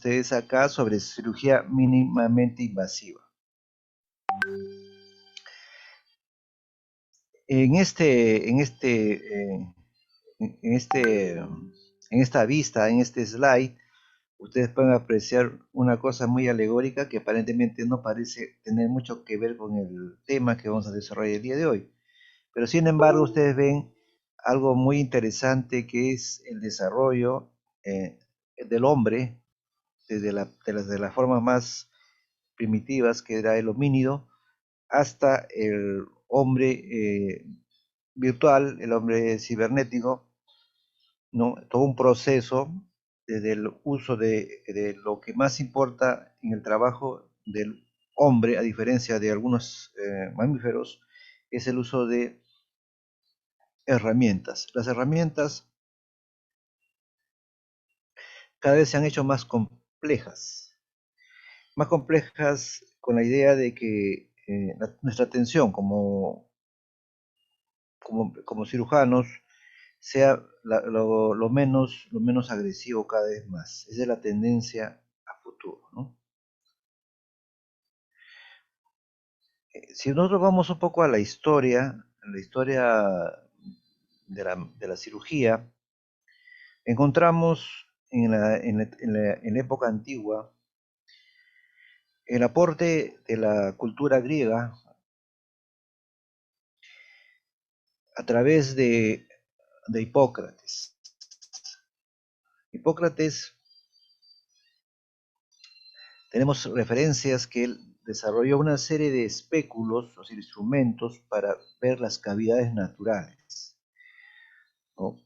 ustedes acá sobre cirugía mínimamente invasiva. En este, en este, en este, en esta vista, en este slide, ustedes pueden apreciar una cosa muy alegórica que aparentemente no parece tener mucho que ver con el tema que vamos a desarrollar el día de hoy. Pero sin embargo, ustedes ven algo muy interesante que es el desarrollo del hombre desde las formas más primitivas, que era el homínido, hasta el hombre virtual, el hombre cibernético, ¿no? Todo un proceso desde el uso de lo que más importa en el trabajo del hombre, a diferencia de algunos mamíferos, es el uso de herramientas. Las herramientas cada vez se han hecho más complejas con la idea de que nuestra atención como cirujanos sea lo menos agresivo cada vez más. Esa es la tendencia a futuro, ¿no? Si nosotros vamos un poco a la historia de la cirugía, encontramos en la época antigua el aporte de la cultura griega a través de Hipócrates. Hipócrates, tenemos referencias que él desarrolló una serie de espéculos, o sea, instrumentos para ver las cavidades naturales, ¿no?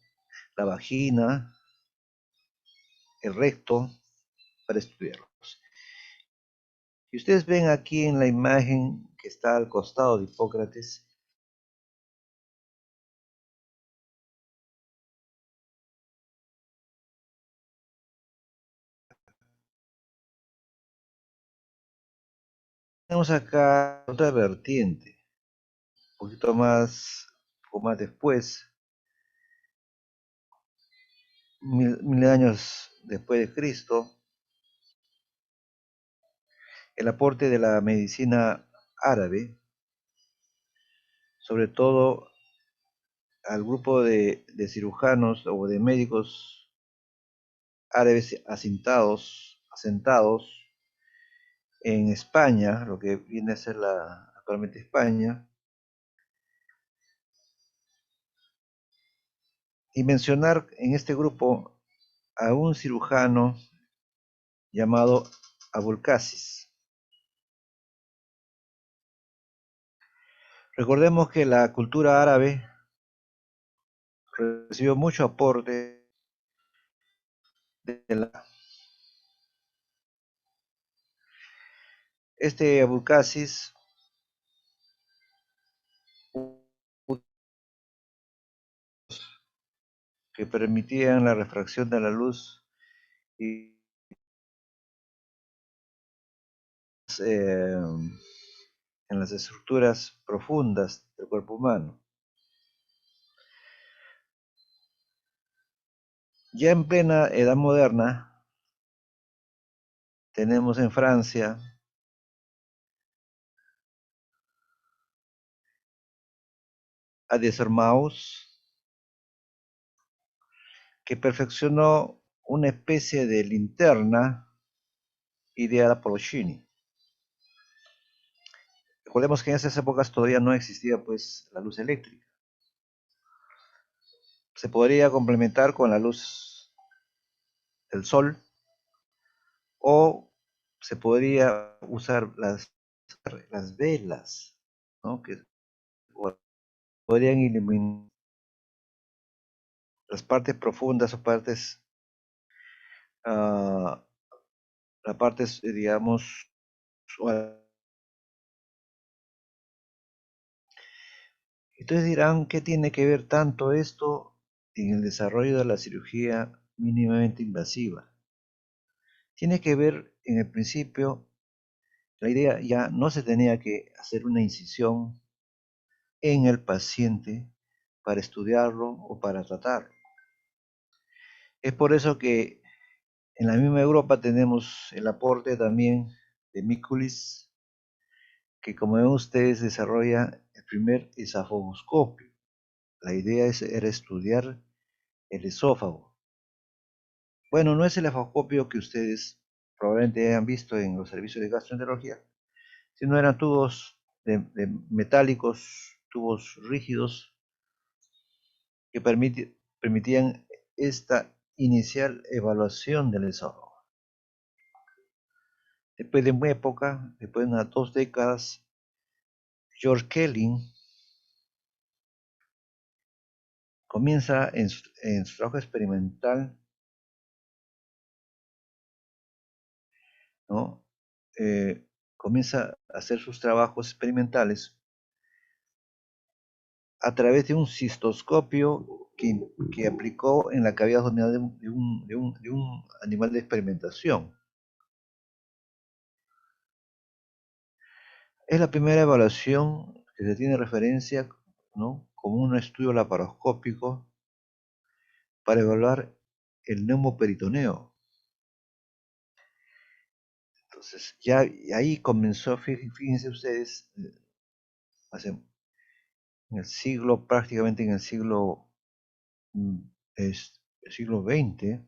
La vagina, el recto, para estudiarlos. Y ustedes ven aquí en la imagen que está al costado de Hipócrates, tenemos acá otra vertiente, un poco más después, mil años después de Cristo, el aporte de la medicina árabe, sobre todo al grupo de cirujanos o de médicos árabes asentados en España, lo que viene a ser actualmente España, y mencionar en este grupo a un cirujano llamado Abulcasis. Recordemos que la cultura árabe recibió mucho aporte de este Abulcasis que permitían la refracción de la luz y en las estructuras profundas del cuerpo humano. Ya en plena edad moderna, tenemos en Francia a Desarmaus, que perfeccionó una especie de linterna ideada por Chini. Recordemos que en esas épocas todavía no existía pues la luz eléctrica. Se podría complementar con la luz del sol o se podría usar las velas, ¿no? Que podrían iluminar las partes profundas o partes, uh, las partes, digamos, entonces dirán, ¿qué tiene que ver tanto esto en el desarrollo de la cirugía mínimamente invasiva? Tiene que ver, en el principio, la idea ya no se tenía que hacer una incisión en el paciente para estudiarlo o para tratarlo. Es por eso que En la misma Europa tenemos el aporte también de Mikulicz, que como ven ustedes desarrolla el primer esofagoscopio. La idea era estudiar el esófago. Bueno, no es el esofagoscopio que ustedes probablemente hayan visto en los servicios de gastroenterología, sino eran tubos de metálicos, tubos rígidos, que permitían esta inicial evaluación del esófago. Después de una época, después de unas 2 décadas, George Kelly comienza en su trabajo experimental, ¿no? Comienza a hacer sus trabajos experimentales a través de un cistoscopio que aplicó en la cavidad abdominal de un animal de experimentación. Es la primera evaluación que se tiene referencia, ¿no?, como un estudio laparoscópico para evaluar el neumoperitoneo. Entonces, ya ahí comenzó, fíjense ustedes, hace, en el siglo, prácticamente en el siglo, mm, el siglo XX,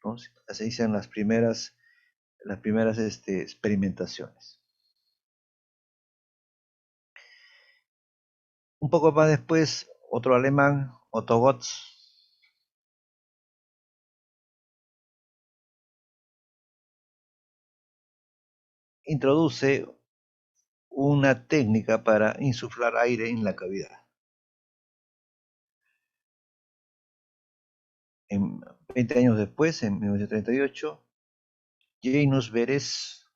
¿no?, se hicieron las primeras experimentaciones. Un poco más después, otro alemán, Otto Gotz, introduce una técnica para insuflar aire en la cavidad. En 20 años después, en 1938, Janusz Beres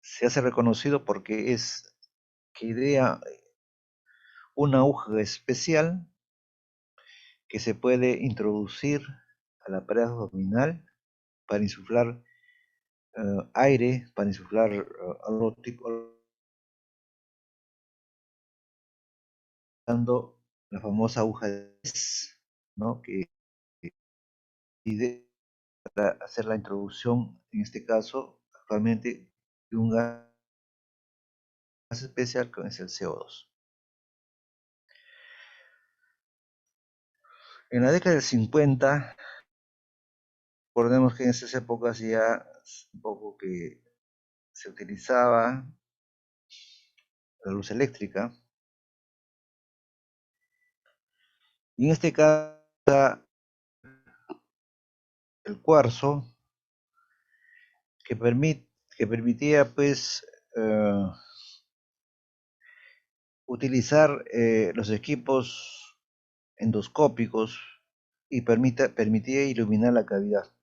se hace reconocido porque que idea una aguja especial que se puede introducir a la pared abdominal para insuflar aire, para insuflar algo tipo, dando la famosa aguja de ¿no?, que idea para hacer la introducción, en este caso, actualmente, de un gas especial que es el CO2. En la década del 50, recordemos que en esas épocas ya un poco que se utilizaba la luz eléctrica, y en este caso el cuarzo, que permitía pues utilizar los equipos endoscópicos y permitía iluminar la cavidad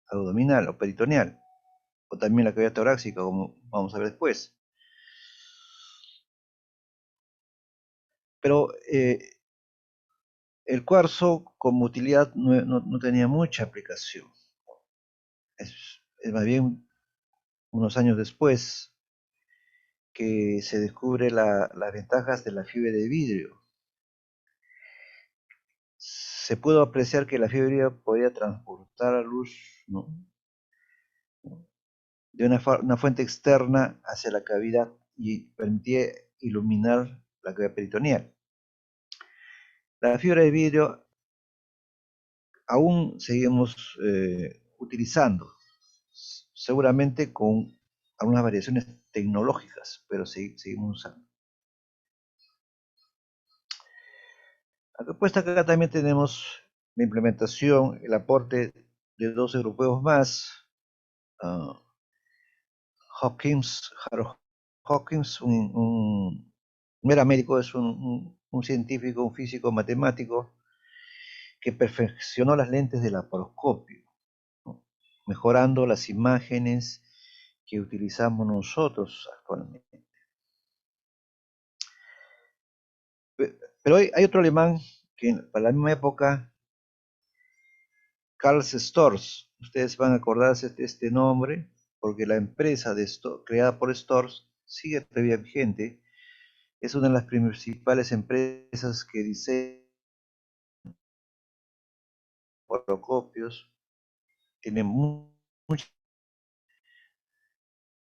abdominal o peritoneal, o también la cavidad torácica, como vamos a ver después. Pero el cuarzo como utilidad no tenía mucha aplicación. Es más bien unos años después que se descubre las ventajas de la fibra de vidrio. Se pudo apreciar que la fibra de vidrio podía transportar la luz, ¿no?, de una fuente externa hacia la cavidad y permitía iluminar la cavidad peritoneal. La fibra de vidrio aún seguimos utilizando, seguramente con algunas variaciones tecnológicas, pero seguimos usando. Pues acá también tenemos la implementación, el aporte de 2 europeos más, uh, Harold Hawkins, era médico, es un científico, un físico, matemático, que perfeccionó las lentes del laparoscopio, ¿no?, mejorando las imágenes que utilizamos nosotros actualmente. Pero hay otro alemán que para la misma época, Karl Storz, ustedes van a acordarse de este nombre, porque la empresa creada por Storz sigue todavía vigente. Es una de las principales empresas que diseña laparoscopios, tiene mucho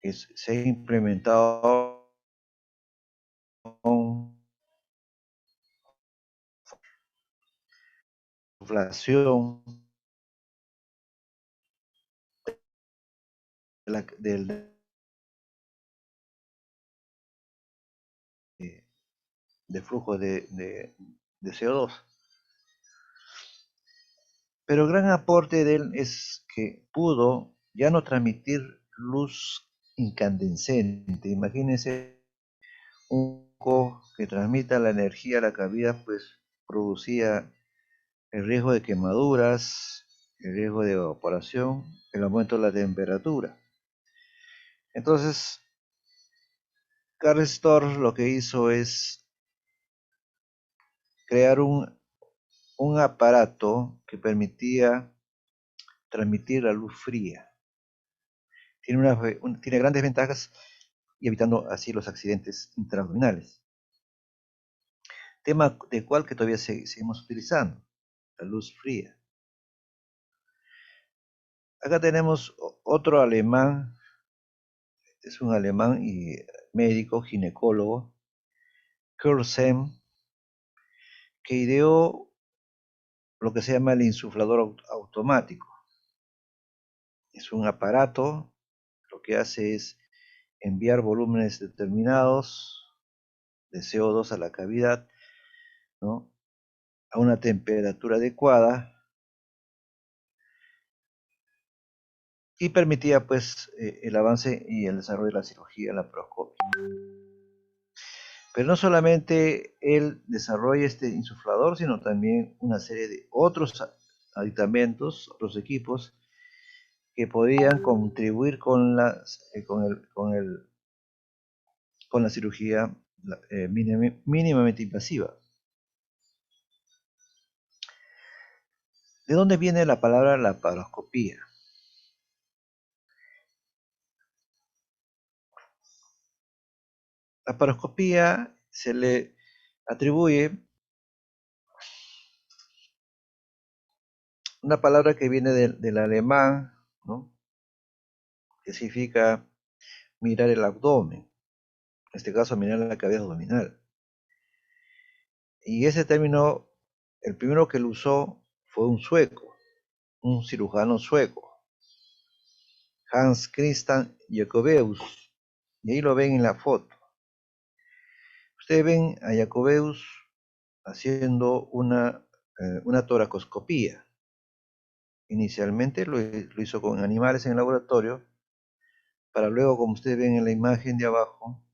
que se ha implementado inflación de flujo de CO2. Pero el gran aporte de él es que pudo ya no transmitir luz incandescente. Imagínense un foco que transmita la energía a la cavidad, pues producía el riesgo de quemaduras, el riesgo de evaporación, el aumento de la temperatura. Entonces, Karl Storz lo que hizo es crear un aparato que permitía transmitir la luz fría. Tiene grandes ventajas y evitando así los accidentes intraabdominales. Tema del cual que todavía seguimos utilizando, la luz fría. Acá tenemos otro alemán, es un alemán y médico, ginecólogo, Kurt Sem, que ideó lo que se llama el insuflador automático. Es un aparato, lo que hace es enviar volúmenes determinados de CO2 a la cavidad, ¿no?, a una temperatura adecuada y permitía pues el avance y el desarrollo de la cirugía laparoscópica. Pero no solamente él desarrolla este insuflador, sino también una serie de otros aditamentos, otros equipos que podían contribuir con la cirugía mínimamente invasiva. ¿De dónde viene la palabra laparoscopía? La laparoscopía se le atribuye una palabra que viene del alemán, ¿no?, que significa mirar el abdomen, en este caso mirar la cavidad abdominal. Y ese término, el primero que lo usó fue un sueco, un cirujano sueco, Hans Christian Jacobaeus, y ahí lo ven en la foto. Ustedes ven a Jacobaeus haciendo una toracoscopía. Inicialmente lo hizo con animales en el laboratorio, para luego, como ustedes ven en la imagen de abajo,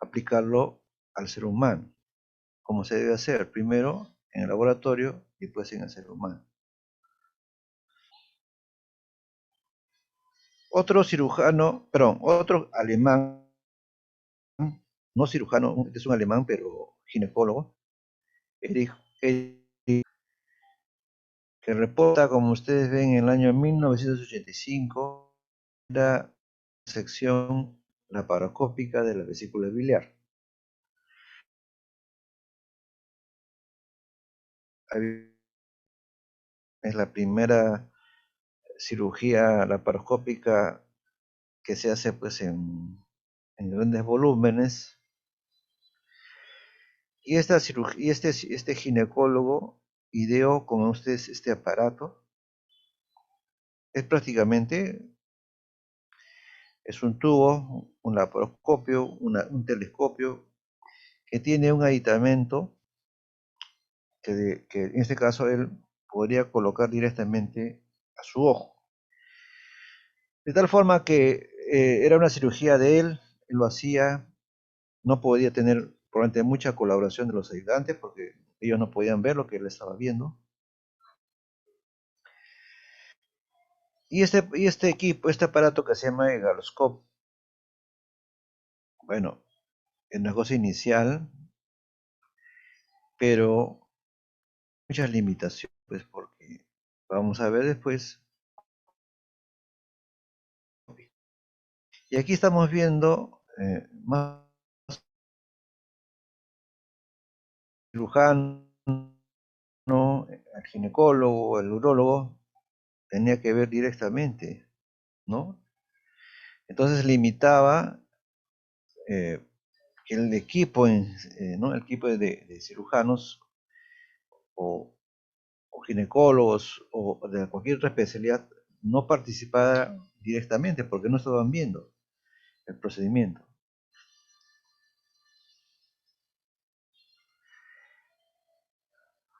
aplicarlo al ser humano, como se debe hacer, primero en el laboratorio y después en el ser humano. Otro alemán, no cirujano, es un alemán, pero ginecólogo, Erich, que reporta, como ustedes ven, en el año 1985, la sección laparoscópica de la vesícula biliar. Es la primera cirugía laparoscópica que se hace pues en grandes volúmenes. Y este ginecólogo ideó con ustedes este aparato. Es prácticamente, es un tubo, un laparoscopio, un telescopio que tiene un aditamento que en este caso él podría colocar directamente a su ojo. De tal forma que era una cirugía de él lo hacía, no podía tener probablemente mucha colaboración de los ayudantes porque ellos no podían ver lo que él estaba viendo. Y este equipo, este aparato que se llama Egaloscope, bueno, es una cosa inicial, pero muchas limitaciones, pues porque vamos a ver después. Y aquí estamos viendo más cirujano no, el ginecólogo, el urólogo, tenía que ver directamente, ¿no? Entonces limitaba eh, que el equipo, ¿no? El equipo de cirujanos o, o ginecólogos o de cualquier otra especialidad no participara directamente porque no estaban viendo el procedimiento.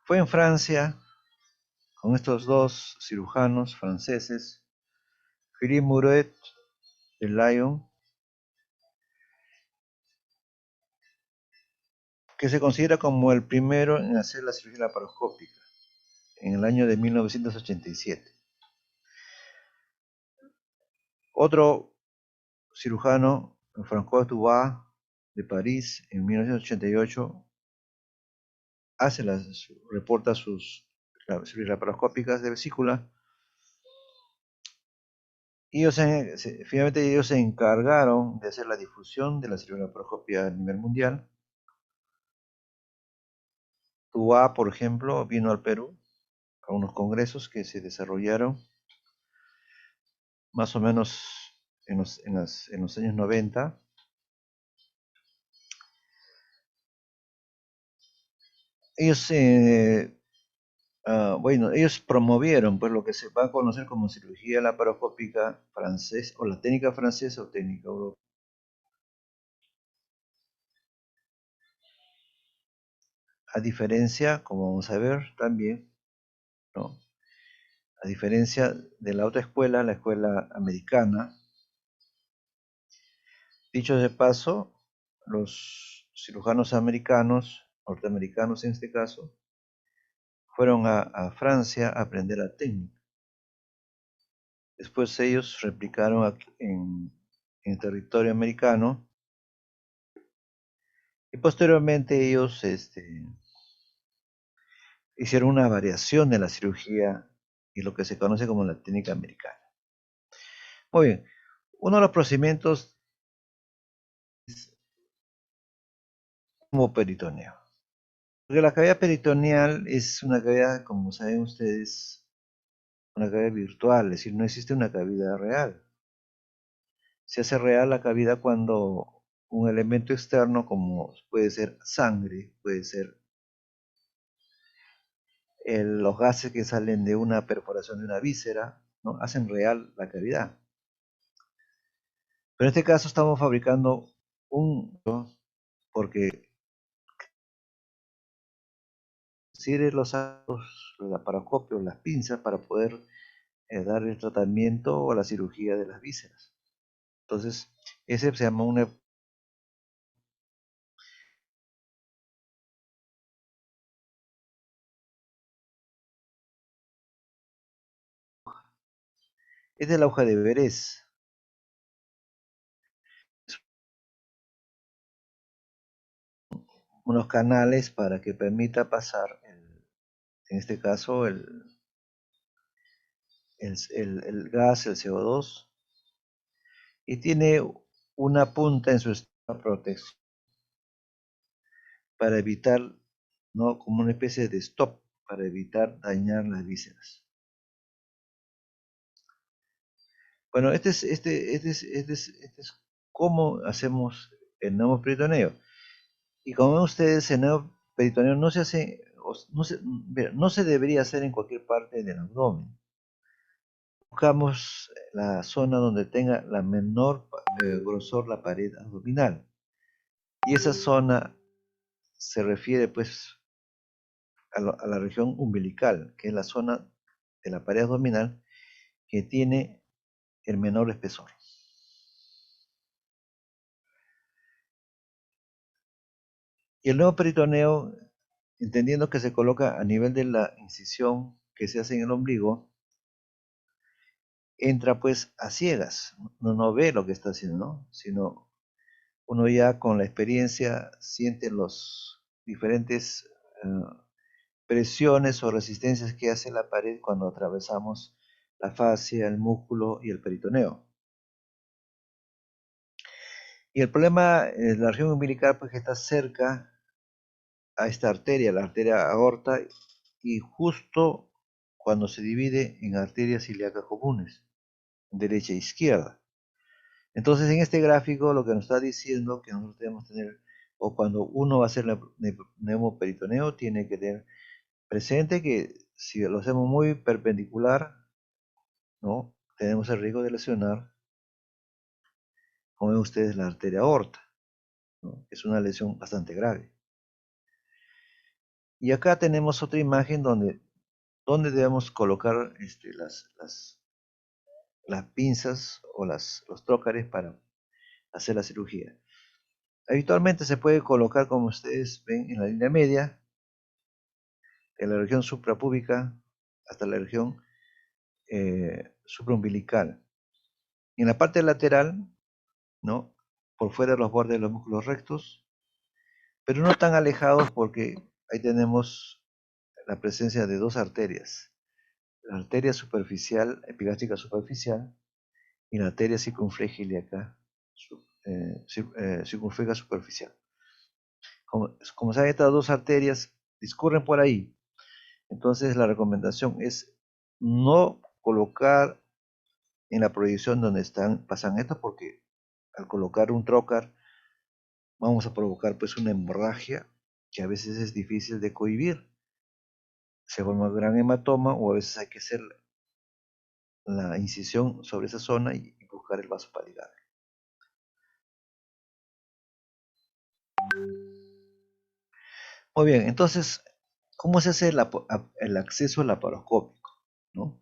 Fue en Francia, con estos dos cirujanos franceses, Philippe Muret de Lyon, que se considera como el primero en hacer la cirugía laparoscópica en el año de 1987. Otro cirujano, François Dubois de París, en 1988, reporta sus cirugías laparoscópicas de vesícula. Y finalmente ellos se encargaron de hacer la difusión de la cirugía laparoscópica a nivel mundial. Dubois, por ejemplo, vino al Perú a unos congresos que se desarrollaron más o menos en los años 90. Ellos, bueno, ellos promovieron pues lo que se va a conocer como cirugía laparoscópica francesa, o la técnica francesa o técnica europea. A diferencia, como vamos a ver también, ¿no? A diferencia de la otra escuela, la escuela americana, dicho de paso, los cirujanos americanos, norteamericanos en este caso, fueron a Francia a aprender la técnica. Después ellos replicaron aquí en territorio americano y posteriormente ellos hicieron una variación de la cirugía y lo que se conoce como la técnica americana. Muy bien, uno de los procedimientos es como peritoneo. Porque la cavidad peritoneal es una cavidad, como saben ustedes, una cavidad virtual, es decir, no existe una cavidad real. Se hace real la cavidad cuando un elemento externo, como puede ser sangre, puede ser los gases que salen de una perforación de una víscera, ¿no? Hacen real la cavidad. Pero en este caso estamos fabricando un, porque sirve los laparoscopios, las pinzas para poder dar el tratamiento o la cirugía de las vísceras. Entonces, ese se llama una, es de la hoja de Verés, unos canales para que permita pasar, en este caso, el gas, el CO2, y tiene una punta en su estado de protección para evitar, ¿no? Como una especie de stop, para evitar dañar las vísceras. Bueno, este es cómo hacemos el neumoperitoneo. Y como ven ustedes, el neumoperitoneo no se hace, no se debería hacer en cualquier parte del abdomen. Buscamos la zona donde tenga la menor grosor la pared abdominal. Y esa zona se refiere pues a la región umbilical, que es la zona de la pared abdominal que tiene el menor espesor. Y el nuevo peritoneo, entendiendo que se coloca a nivel de la incisión que se hace en el ombligo, entra pues a ciegas. Uno no ve lo que está haciendo, ¿no? Sino uno ya con la experiencia siente los diferentes presiones o resistencias que hace la pared cuando atravesamos la fascia, el músculo y el peritoneo. Y el problema es la región umbilical, pues que está cerca a esta arteria, la arteria aorta, y justo cuando se divide en arterias ilíacas comunes, derecha e izquierda. Entonces, en este gráfico lo que nos está diciendo que nosotros debemos tener, o cuando uno va a hacer el neumoperitoneo, tiene que tener presente que si lo hacemos muy perpendicular, ¿no? Tenemos el riesgo de lesionar, como ven ustedes, la arteria aorta, ¿no? Es una lesión bastante grave. Y acá tenemos otra imagen donde debemos colocar las pinzas o los trócares para hacer la cirugía. Habitualmente se puede colocar, como ustedes ven, en la línea media, de la región suprapúbica hasta la región supraumbilical. En la parte lateral, ¿no? Por fuera de los bordes de los músculos rectos, pero no tan alejados porque ahí tenemos la presencia de dos arterias. La arteria superficial, epigástica superficial, y la arteria circunfleja ilíaca circunfleja superficial. Como saben, estas dos arterias discurren por ahí. Entonces la recomendación es no colocar en la proyección donde pasan estas, porque al colocar un trocar vamos a provocar pues una hemorragia que a veces es difícil de cohibir. Se forma un gran hematoma o a veces hay que hacer la incisión sobre esa zona y buscar el vaso para Muy bien, entonces, ¿cómo se hace el acceso laparoscópico? ¿No?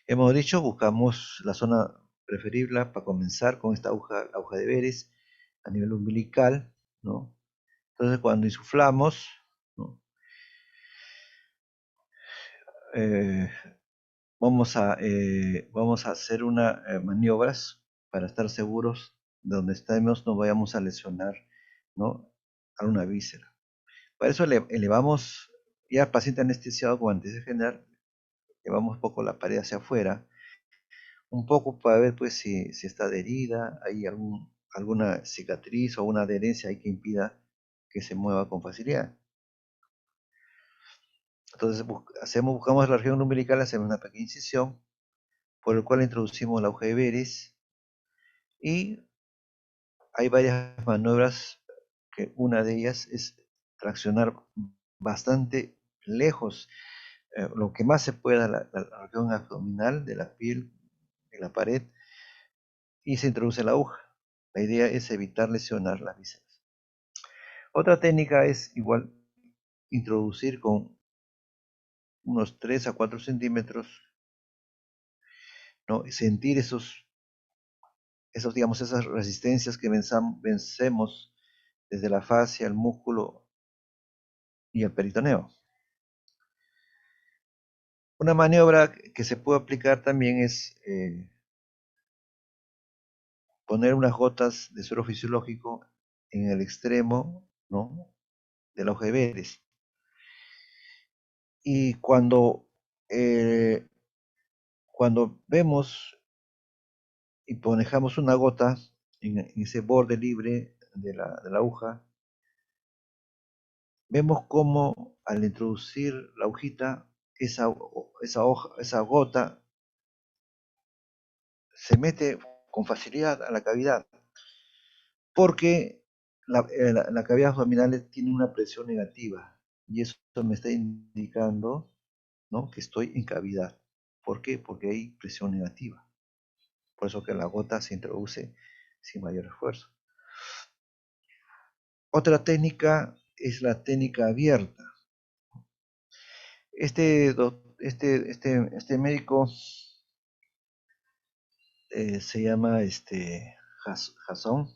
Hemos dicho, buscamos la zona preferible para comenzar con esta aguja de Veres a nivel umbilical, ¿no? Entonces, cuando insuflamos, ¿no? Eh, vamos a hacer unas maniobras para estar seguros de donde estemos, no vayamos a lesionar, ¿no? A una víscera. Para eso elevamos, ya al paciente anestesiado con anestesia general, llevamos un poco la pared hacia afuera, un poco para ver pues si está adherida, hay alguna cicatriz o una adherencia ahí que impida que se mueva con facilidad. Entonces buscamos la región umbilical, hacemos una pequeña incisión, por el cual introducimos la aguja de Veres, y hay varias maniobras, que una de ellas es traccionar bastante lejos, lo que más se pueda, la región abdominal de la piel, de la pared, y se introduce la aguja. La idea es evitar lesionar las vísceras. Otra técnica es igual introducir con unos 3 a 4 centímetros, ¿no? Sentir digamos, esas resistencias que vencemos desde la fascia, el músculo y el peritoneo. Una maniobra que se puede aplicar también es poner unas gotas de suero fisiológico en el extremo, ¿no? De la hoja de Veres. Y cuando vemos y ponemos una gota en ese borde libre de la aguja, vemos cómo al introducir la agujita, esa gota se mete con facilidad a la cavidad, porque la cavidad abdominal tiene una presión negativa, y eso me está indicando, ¿no? Que estoy en cavidad. ¿Por qué? Porque hay presión negativa. Por eso que la gota se introduce sin mayor esfuerzo. Otra técnica es la técnica abierta. Este médico se llama Jason.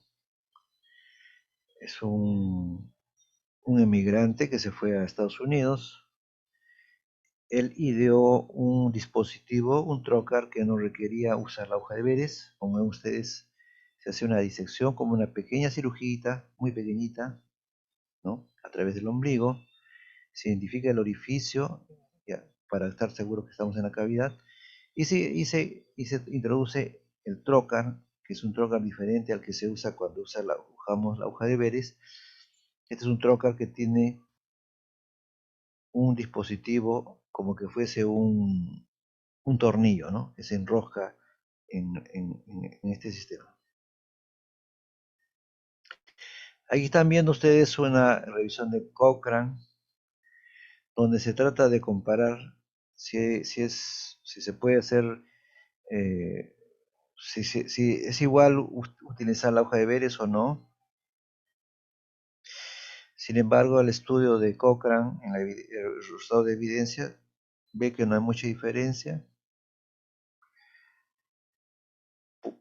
Es un emigrante que se fue a Estados Unidos. Él ideó un dispositivo, un trocar, que no requería usar la hoja de Veres. Como ven ustedes, se hace una disección como una pequeña cirugía, muy pequeñita, ¿no? A través del ombligo. Se identifica el orificio, ya, para estar seguro que estamos en la cavidad, y se introduce el trocar, que es un trocar diferente al que se usa cuando usamos la hoja de Veres. Este es un trocar que tiene un dispositivo como que fuese un tornillo, ¿no? Que se enrosca en este sistema. Aquí están viendo ustedes una revisión de Cochrane, donde se trata de comparar si se puede hacer, eh, si es igual utilizar la hoja de Beres o no. Sin embargo, el estudio de Cochrane, el resultado de evidencia, ve que no hay mucha diferencia.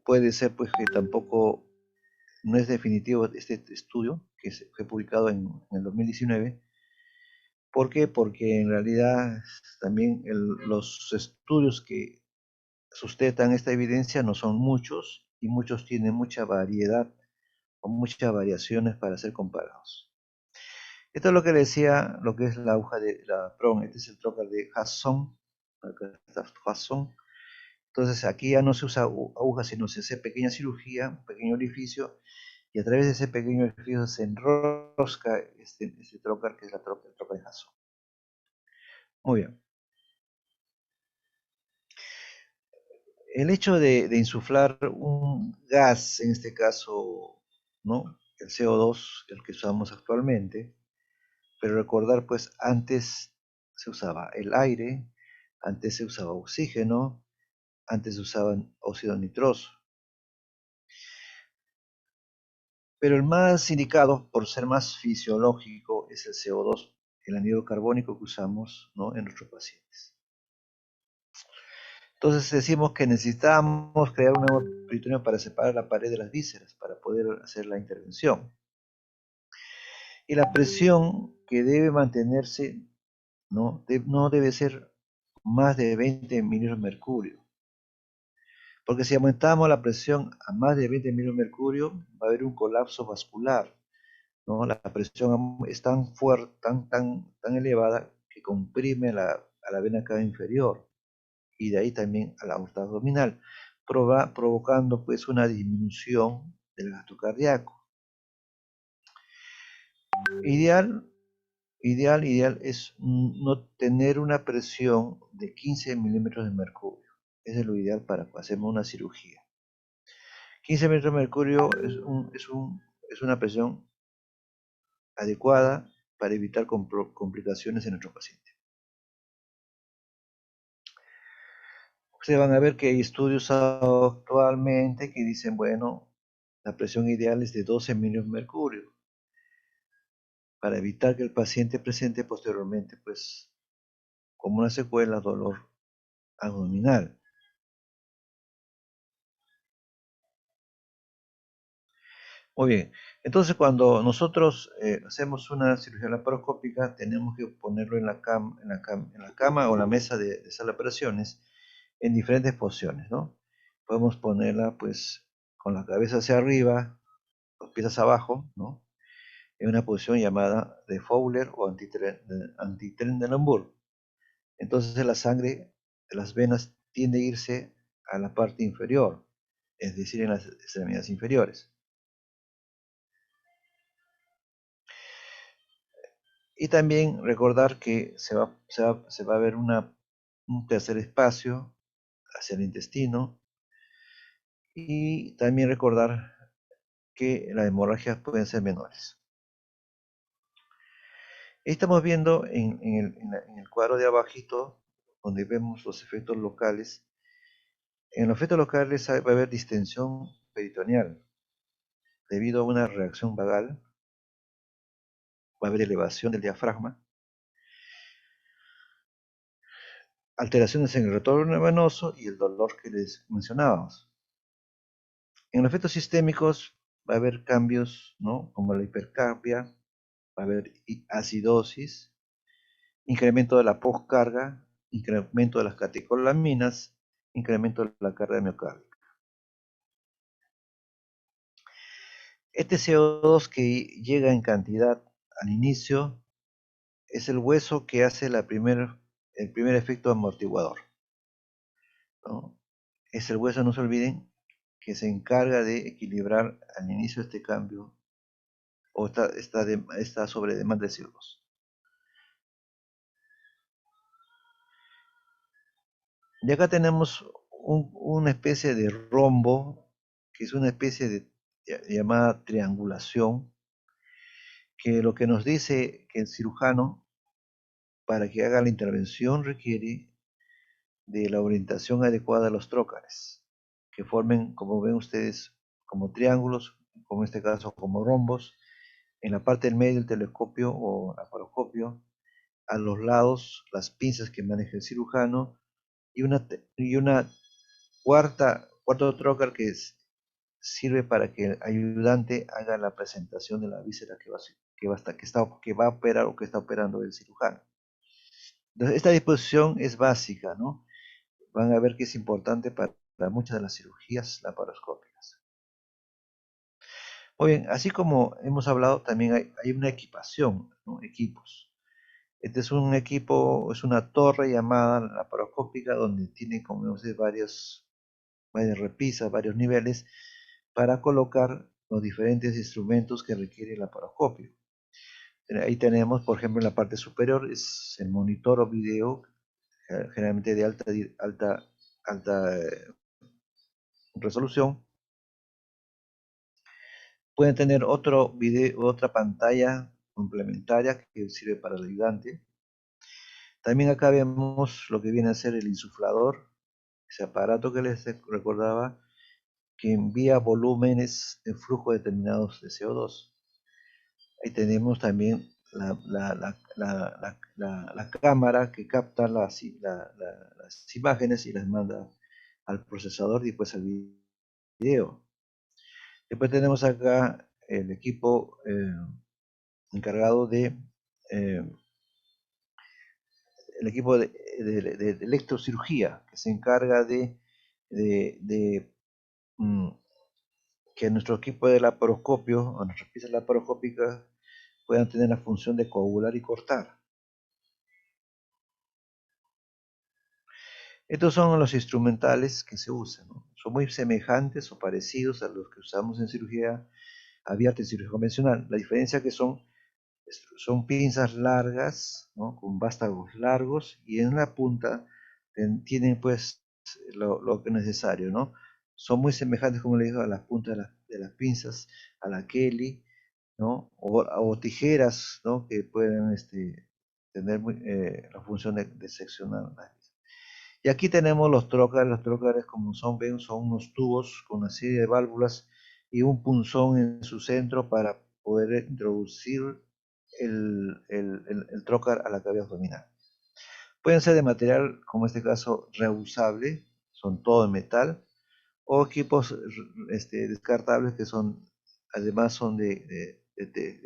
Puede ser pues que tampoco no es definitivo este estudio, que fue publicado en el 2019. ¿Por qué? Porque en realidad también los estudios que sustentan esta evidencia no son muchos y muchos tienen mucha variedad o muchas variaciones para ser comparados. Esto es lo que le decía, lo que es la aguja de la PRON. Este es el trocar de Hasson. Entonces aquí ya no se usa aguja, sino se hace pequeña cirugía, un pequeño orificio, y a través de ese pequeño orificio se enrosca este trocar, que es el trocar de Hasson. Muy bien. El hecho de insuflar un gas, en este caso, ¿no? El CO2, el que usamos actualmente, pero recordar, pues antes se usaba el aire, antes se usaba oxígeno, antes se usaban óxido nitroso. Pero el más indicado, por ser más fisiológico, es el CO2, el anhídrido carbónico que usamos, ¿no? En nuestros pacientes. Entonces decimos que necesitamos crear un nuevo peritoneo para separar la pared de las vísceras, para poder hacer la intervención. Y la presión que debe mantenerse no debe ser más de 20 milímetros de mercurio. Porque si aumentamos la presión a más de 20 milímetros de mercurio, va a haber un colapso vascular, ¿no? La presión es tan fuerte, tan elevada, que comprime a la vena cava inferior y de ahí también a la aorta abdominal, provocando pues una disminución del gasto cardíaco. Ideal, ideal es no tener una presión de 15 milímetros de mercurio. Ese es lo ideal para hacer una cirugía. 15 milímetros de mercurio es una presión adecuada para evitar complicaciones en nuestro paciente. Ustedes van a ver que hay estudios actualmente que dicen, bueno, la presión ideal es de 12 milímetros de mercurio para evitar que el paciente presente posteriormente, pues, como una secuela, dolor abdominal. Muy bien, entonces cuando nosotros hacemos una cirugía laparoscópica, tenemos que ponerlo en la cama o en la mesa de sala de operaciones en diferentes posiciones, ¿no? Podemos ponerla pues con la cabeza hacia arriba, los pies hacia abajo, ¿no? En una posición llamada de Fowler o Antitrendelenburg. Entonces la sangre de las venas tiende a irse a la parte inferior, es decir, en las extremidades inferiores. Y también recordar que se va a ver un tercer espacio hacia el intestino. Y también recordar que las hemorragias pueden ser menores. Estamos viendo en el cuadro de abajito, donde vemos los efectos locales. En los efectos locales va a haber distensión peritoneal debido a una reacción vagal, va a haber elevación del diafragma, alteraciones en el retorno venoso y el dolor que les mencionábamos. En los efectos sistémicos va a haber cambios, ¿no? Como la hipercapnia, va a haber acidosis, incremento de la postcarga, incremento de las catecolaminas, incremento de la carga miocárdica. Este CO2 que llega en cantidad al inicio es el hueso que hace el primer efecto amortiguador, ¿no? Es el hueso, no se olviden, que se encarga de equilibrar al inicio este cambio o esta sobredemanda de CO2. Y acá tenemos una especie de rombo, que es una especie de llamada triangulación, que lo que nos dice que el cirujano, para que haga la intervención, requiere de la orientación adecuada de los trócares, que formen, como ven ustedes, como triángulos, como en este caso como rombos, en la parte del medio del telescopio o laparoscopio, a los lados las pinzas que maneja el cirujano y una cuarto trócar sirve para que el ayudante haga la presentación de la víscera que va a operar o que está operando el cirujano. Entonces, esta disposición es básica, ¿no? Van a ver que es importante para muchas de las cirugías laparoscópicas. Muy bien, así como hemos hablado, también hay una equipación, ¿no? Equipos. Este es un equipo, es una torre llamada laparoscópica donde tiene, como vemos, varias repisas, varios niveles para colocar los diferentes instrumentos que requiere el laparoscopio. Ahí tenemos, por ejemplo, en la parte superior es el monitor o video, generalmente de alta resolución. Pueden tener otro video, otra pantalla complementaria que sirve para el ayudante. También acá vemos lo que viene a ser el insuflador, ese aparato que les recordaba, que envía volúmenes de flujo determinados de CO2. Ahí tenemos también la cámara que capta las imágenes y las manda al procesador y después al video. Después tenemos acá el equipo encargado eh, el equipo de electrocirugía, que se encarga de, mm, que nuestro equipo de laparoscopio o nuestras piezas laparoscópicas puedan tener la función de coagular y cortar. Estos son los instrumentales que se usan, ¿no? Son muy semejantes o parecidos a los que usamos en cirugía abierta y cirugía convencional. La diferencia es que son pinzas largas, ¿no? Con vástagos largos y en la punta tienen pues lo que es necesario, ¿no? Son muy semejantes, como le digo, a las puntas de las pinzas, a la Kelly, ¿no? O tijeras, ¿no? Que pueden tener la función de seccionar. Y aquí tenemos los trócares como ven, son unos tubos con una serie de válvulas y un punzón en su centro para poder introducir el trócar a la cavidad abdominal. Pueden ser de material, como en este caso, reusable, son todo de metal, o equipos descartables que además son de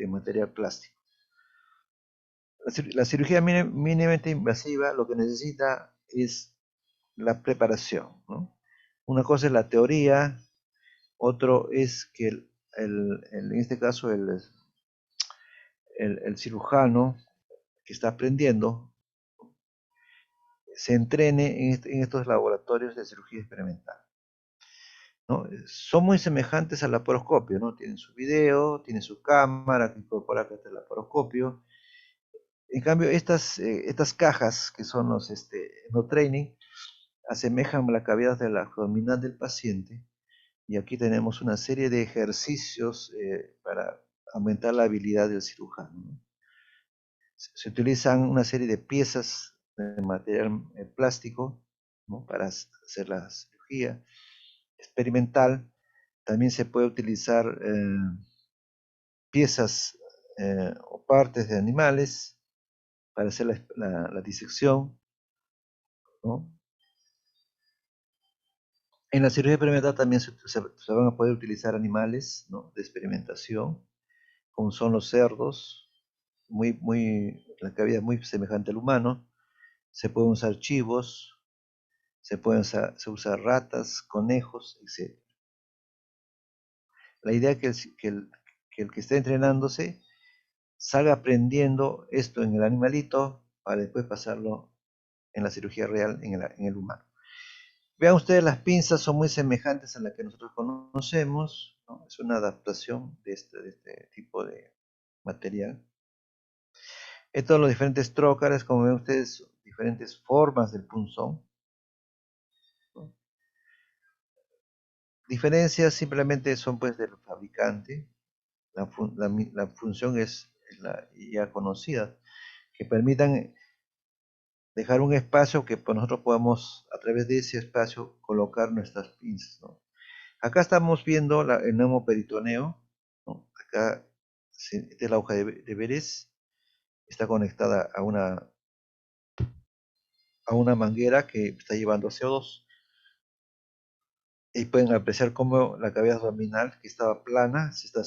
material plástico. La cirugía mínimamente invasiva lo que necesita es la preparación, ¿no? Una cosa es la teoría, otro es que en este caso el cirujano que está aprendiendo se entrene en estos laboratorios de cirugía experimental, ¿no? Son muy semejantes al laparoscopio, ¿no? Tienen su video, tienen su cámara que incorpora acá el laparoscopio. En cambio, estas cajas que son los training asemejan la cavidad de la abdominal del paciente. Y aquí tenemos una serie de ejercicios para aumentar la habilidad del cirujano, ¿no? Se utilizan una serie de piezas de material plástico, ¿no? Para hacer la cirugía experimental. También se puede utilizar piezas o partes de animales para hacer la disección, ¿no? En la cirugía experimental también se van a poder utilizar animales, ¿no? De experimentación, como son los cerdos, la cavidad muy semejante al humano. Se pueden usar chivos, se usa ratas, conejos, etc. La idea es que el que esté entrenándose salga aprendiendo esto en el animalito para después pasarlo en la cirugía real en el humano. Vean ustedes, las pinzas son muy semejantes a las que nosotros conocemos, ¿no? Es una adaptación de este tipo de material. Estos son los diferentes trócares, como ven ustedes, diferentes formas del punzón. Diferencias simplemente son pues del fabricante. La función es la ya conocida, que permitan dejar un espacio que pues, nosotros podamos a través de ese espacio colocar nuestras pinzas, ¿no? Acá estamos viendo el neumoperitoneo, ¿no? Acá esta es la hoja de Verés, está conectada a una manguera que está llevando CO2 y pueden apreciar cómo la cavidad abdominal que estaba plana se está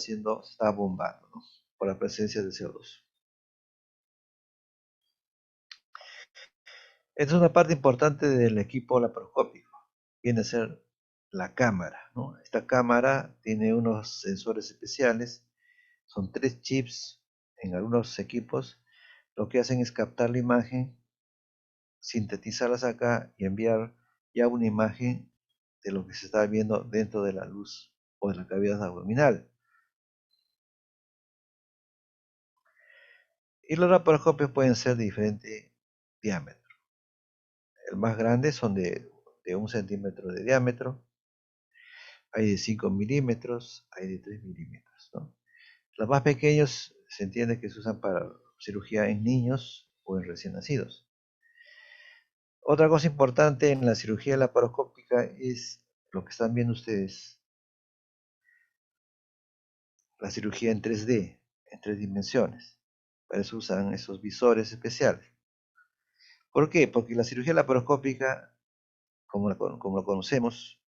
bombando, ¿no? Por la presencia de CO2. Esta es una parte importante del equipo laparoscópico, viene a ser la cámara, ¿no? Esta cámara tiene unos sensores especiales, son 3 chips en algunos equipos, lo que hacen es captar la imagen, sintetizarlas acá y enviar ya una imagen de lo que se está viendo dentro de la luz o de la cavidad abdominal. Y los laparoscopios pueden ser de diferente diámetro. El más grande son de 1 centímetro de diámetro, hay de 5 milímetros, hay de 3 milímetros, ¿no? Los más pequeños se entiende que se usan para cirugía en niños o en recién nacidos. Otra cosa importante en la cirugía laparoscópica es lo que están viendo ustedes, la cirugía en 3D, en 3 dimensiones. Para eso usan esos visores especiales. ¿Por qué? Porque la cirugía laparoscópica, como lo conocemos,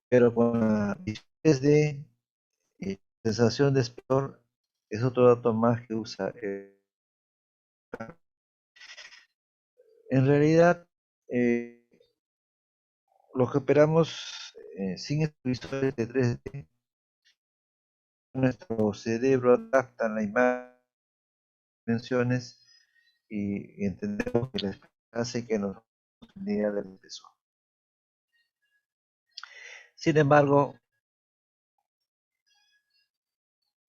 pero con la 3D y sensación de espesor, es otro dato más que usa. En realidad, eh, lo que operamos sin estos visores de 3D, nuestro cerebro adapta la imagen dimensiones y entendemos que les hace que nos idea del espesor. Sin embargo,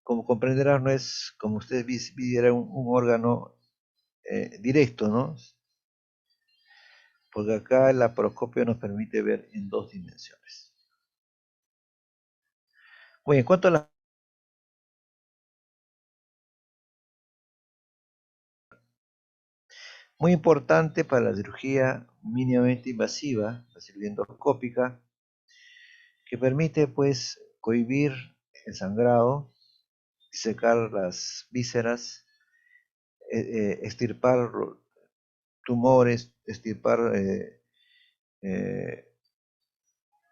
como comprenderán, no es como ustedes vieran un órgano directo, ¿no? Porque acá el laparoscopio nos permite ver en 2 dimensiones. Bueno, en cuanto a la muy importante para la cirugía mínimamente invasiva, la cirugía endoscópica, que permite pues cohibir el sangrado, secar las vísceras, extirpar tumores, extirpar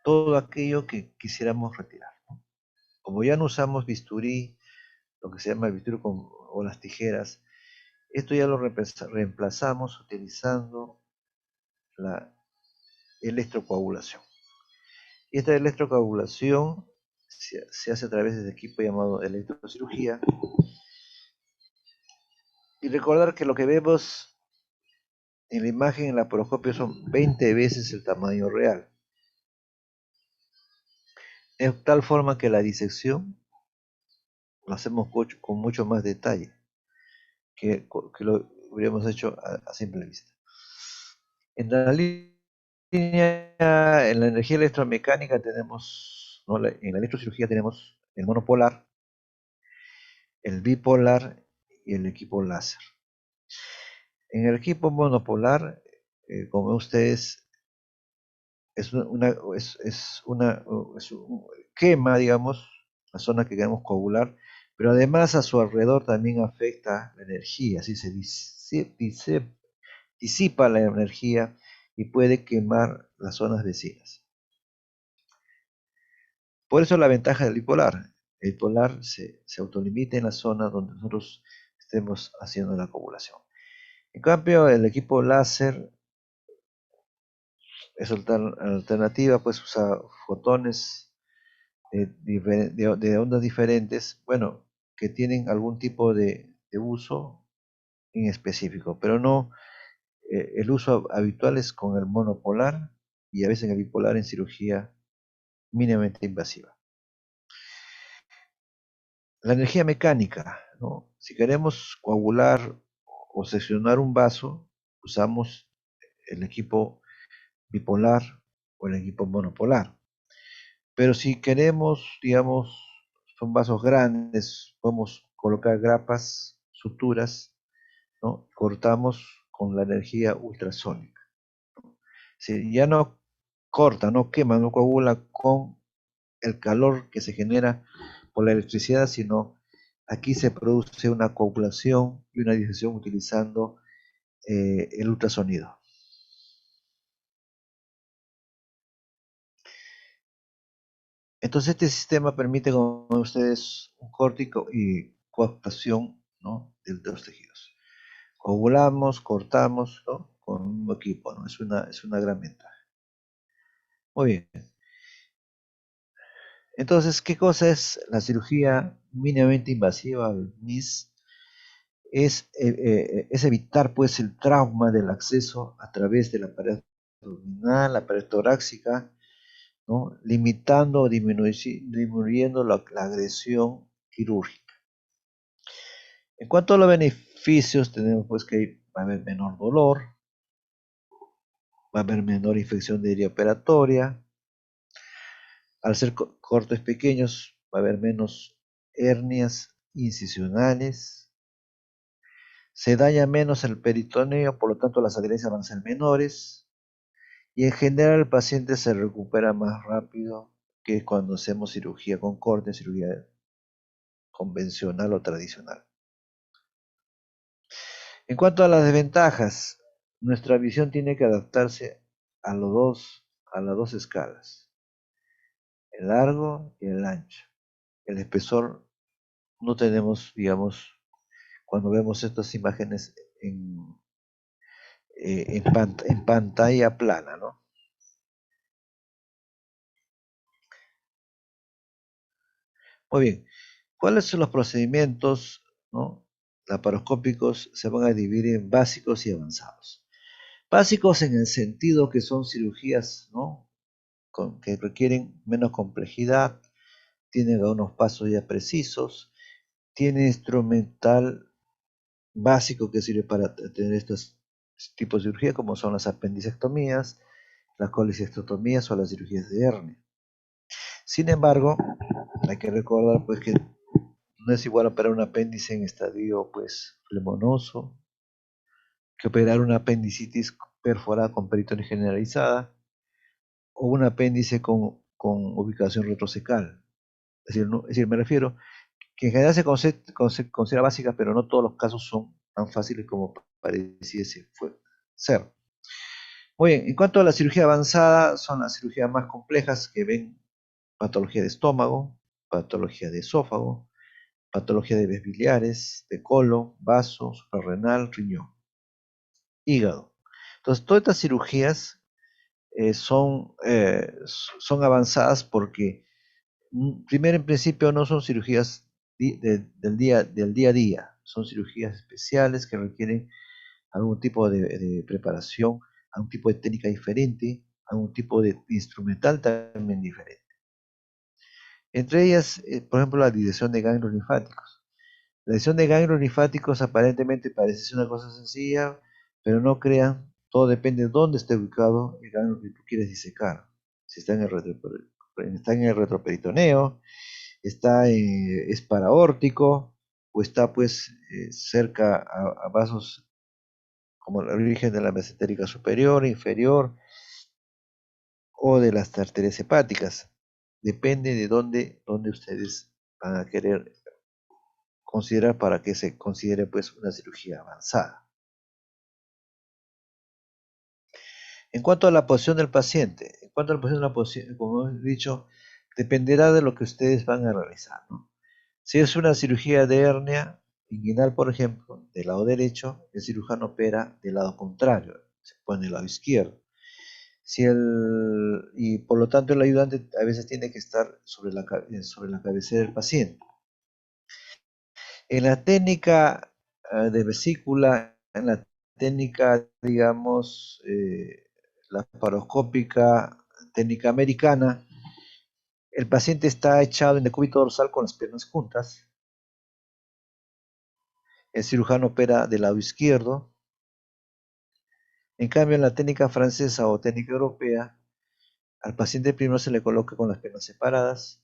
todo aquello que quisiéramos retirar. Como ya no usamos bisturí, lo que se llama el bisturí o las tijeras, esto ya lo reemplazamos utilizando la electrocoagulación. Y esta electrocoagulación se hace a través de este equipo llamado electrocirugía. Y recordar que lo que vemos en la imagen en la laparoscopio son 20 veces el tamaño real. De tal forma que la disección lo hacemos con mucho más detalle que lo hubiéramos hecho a simple vista. En la línea, en la energía electromecánica tenemos, ¿no? En la electrocirugía tenemos el monopolar, el bipolar y el equipo láser. En el equipo monopolar, como ustedes, es un quema, digamos, la zona que queremos coagular, pero además a su alrededor también afecta la energía, así se disipa la energía y puede quemar las zonas vecinas. Por eso la ventaja del bipolar. El bipolar se autolimita en la zona donde nosotros estemos haciendo la coagulación. En cambio, el equipo láser es alternativa, pues usa fotones de ondas diferentes, bueno, que tienen algún tipo de uso en específico, pero no, el uso habitual es con el monopolar y a veces el bipolar en cirugía mínimamente invasiva. La energía mecánica, ¿no? Si queremos coagular o seccionar un vaso, usamos el equipo bipolar o el equipo monopolar. Pero si queremos, digamos, son vasos grandes, podemos colocar grapas, suturas, ¿no? Cortamos con la energía ultrasónica. Si ya no corta, no quema, no coagula con el calor que se genera por la electricidad, sino aquí se produce una coagulación y una digestión utilizando el ultrasonido. Entonces este sistema permite, como ustedes, un corte y coactación, ¿no?, de los tejidos. Coagulamos, cortamos, ¿no?, con un equipo, ¿no? Es una gran ventaja. Muy bien. Entonces, ¿qué cosa es la cirugía mínimamente invasiva, el MIS? Es evitar pues el trauma del acceso a través de la pared abdominal, la pared torácica, ¿no?, limitando o disminuyendo la agresión quirúrgica. En cuanto a los beneficios, tenemos pues que va a haber menor dolor, va a haber menor infección de herida operatoria, al ser cortes pequeños va a haber menos hernias incisionales, se daña menos el peritoneo, por lo tanto las adherencias van a ser menores y en general el paciente se recupera más rápido que cuando hacemos cirugía con corte, cirugía convencional o tradicional. En cuanto a las desventajas, nuestra visión tiene que adaptarse a las dos escalas, el largo y el ancho. El espesor no tenemos, digamos, cuando vemos estas imágenes en pantalla plana, ¿no? Muy bien, ¿cuáles son los procedimientos, ¿no?, laparoscópicos? Se van a dividir en básicos y avanzados. Básicos en el sentido que son cirugías, ¿no?, que requieren menos complejidad, tienen unos pasos ya precisos, tiene instrumental básico que sirve para tener estos tipos de cirugía, como son las apendicectomías, las colecistectomías o las cirugías de hernia. Sin embargo, hay que recordar pues que no es igual operar un apéndice en estadio pues flemonoso que operar una apendicitis perforada con peritoneo generalizada o un apéndice con ubicación retrocecal. Es decir, me refiero que en general se considera básica, pero no todos los casos son tan fáciles como pareciese ser. Muy bien, en cuanto a la cirugía avanzada, son las cirugías más complejas que ven patología de estómago, patología de esófago, patología de vías biliares, de colon, vaso, suprarrenal, riñón, hígado. Entonces, todas estas cirugías son avanzadas porque, primero en principio, no son cirugías del día a día, son cirugías especiales que requieren algún tipo de preparación, algún tipo de técnica diferente, algún tipo de instrumental también diferente. Entre ellas, por ejemplo, la disección de ganglios linfáticos. La disección de ganglios linfáticos aparentemente parece ser una cosa sencilla, pero no crean, todo depende de dónde esté ubicado el ganglio que tú quieres disecar. Si está en el retroperitoneo, es paraórtico, o está pues cerca a vasos como el origen de la mesentérica superior, inferior, o de las arterias hepáticas. Depende de dónde ustedes van a querer considerar para que se considere pues una cirugía avanzada. En cuanto a la posición del paciente, como he dicho, dependerá de lo que ustedes van a realizar, ¿no? Si es una cirugía de hernia inguinal, por ejemplo, del lado derecho, el cirujano opera del lado contrario, se pone del lado izquierdo. Y por lo tanto el ayudante a veces tiene que estar sobre la cabecera del paciente. En la técnica de vesícula, en la técnica, digamos, laparoscópica, técnica americana, el paciente está echado en decúbito dorsal con las piernas juntas. El cirujano opera del lado izquierdo. En cambio, en la técnica francesa o técnica europea, al paciente primero se le coloca con las piernas separadas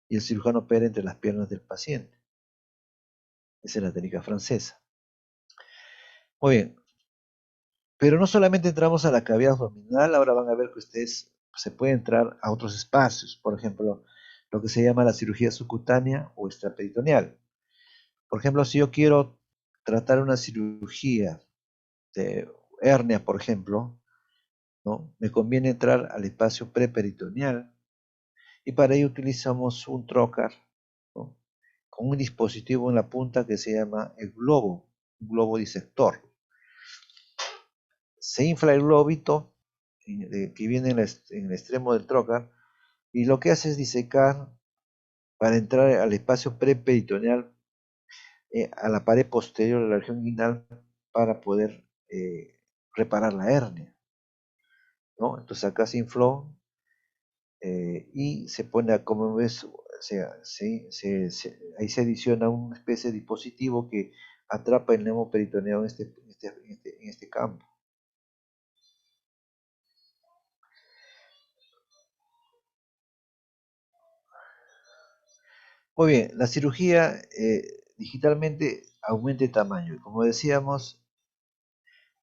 y el cirujano opera entre las piernas del paciente. Esa es la técnica francesa. Muy bien, pero no solamente entramos a la cavidad abdominal, ahora van a ver que ustedes se puede entrar a otros espacios, por ejemplo, lo que se llama la cirugía subcutánea o extraperitoneal. Por ejemplo, si yo quiero tratar una cirugía de hernia, por ejemplo, ¿no? Me conviene entrar al espacio preperitoneal y para ello utilizamos un trocar, ¿no? Con un dispositivo en la punta que se llama el globo, un globo disector. Se infla el globito que viene en el extremo del trocar y lo que hace es disecar para entrar al espacio preperitoneal, a la pared posterior de la región inguinal para poder reparar la hernia, ¿no? Entonces acá se infló y se pone, como ves, ahí se adiciona una especie de dispositivo que atrapa el nemo peritoneo en este campo. Muy bien, la cirugía digitalmente aumenta el tamaño. Y como decíamos,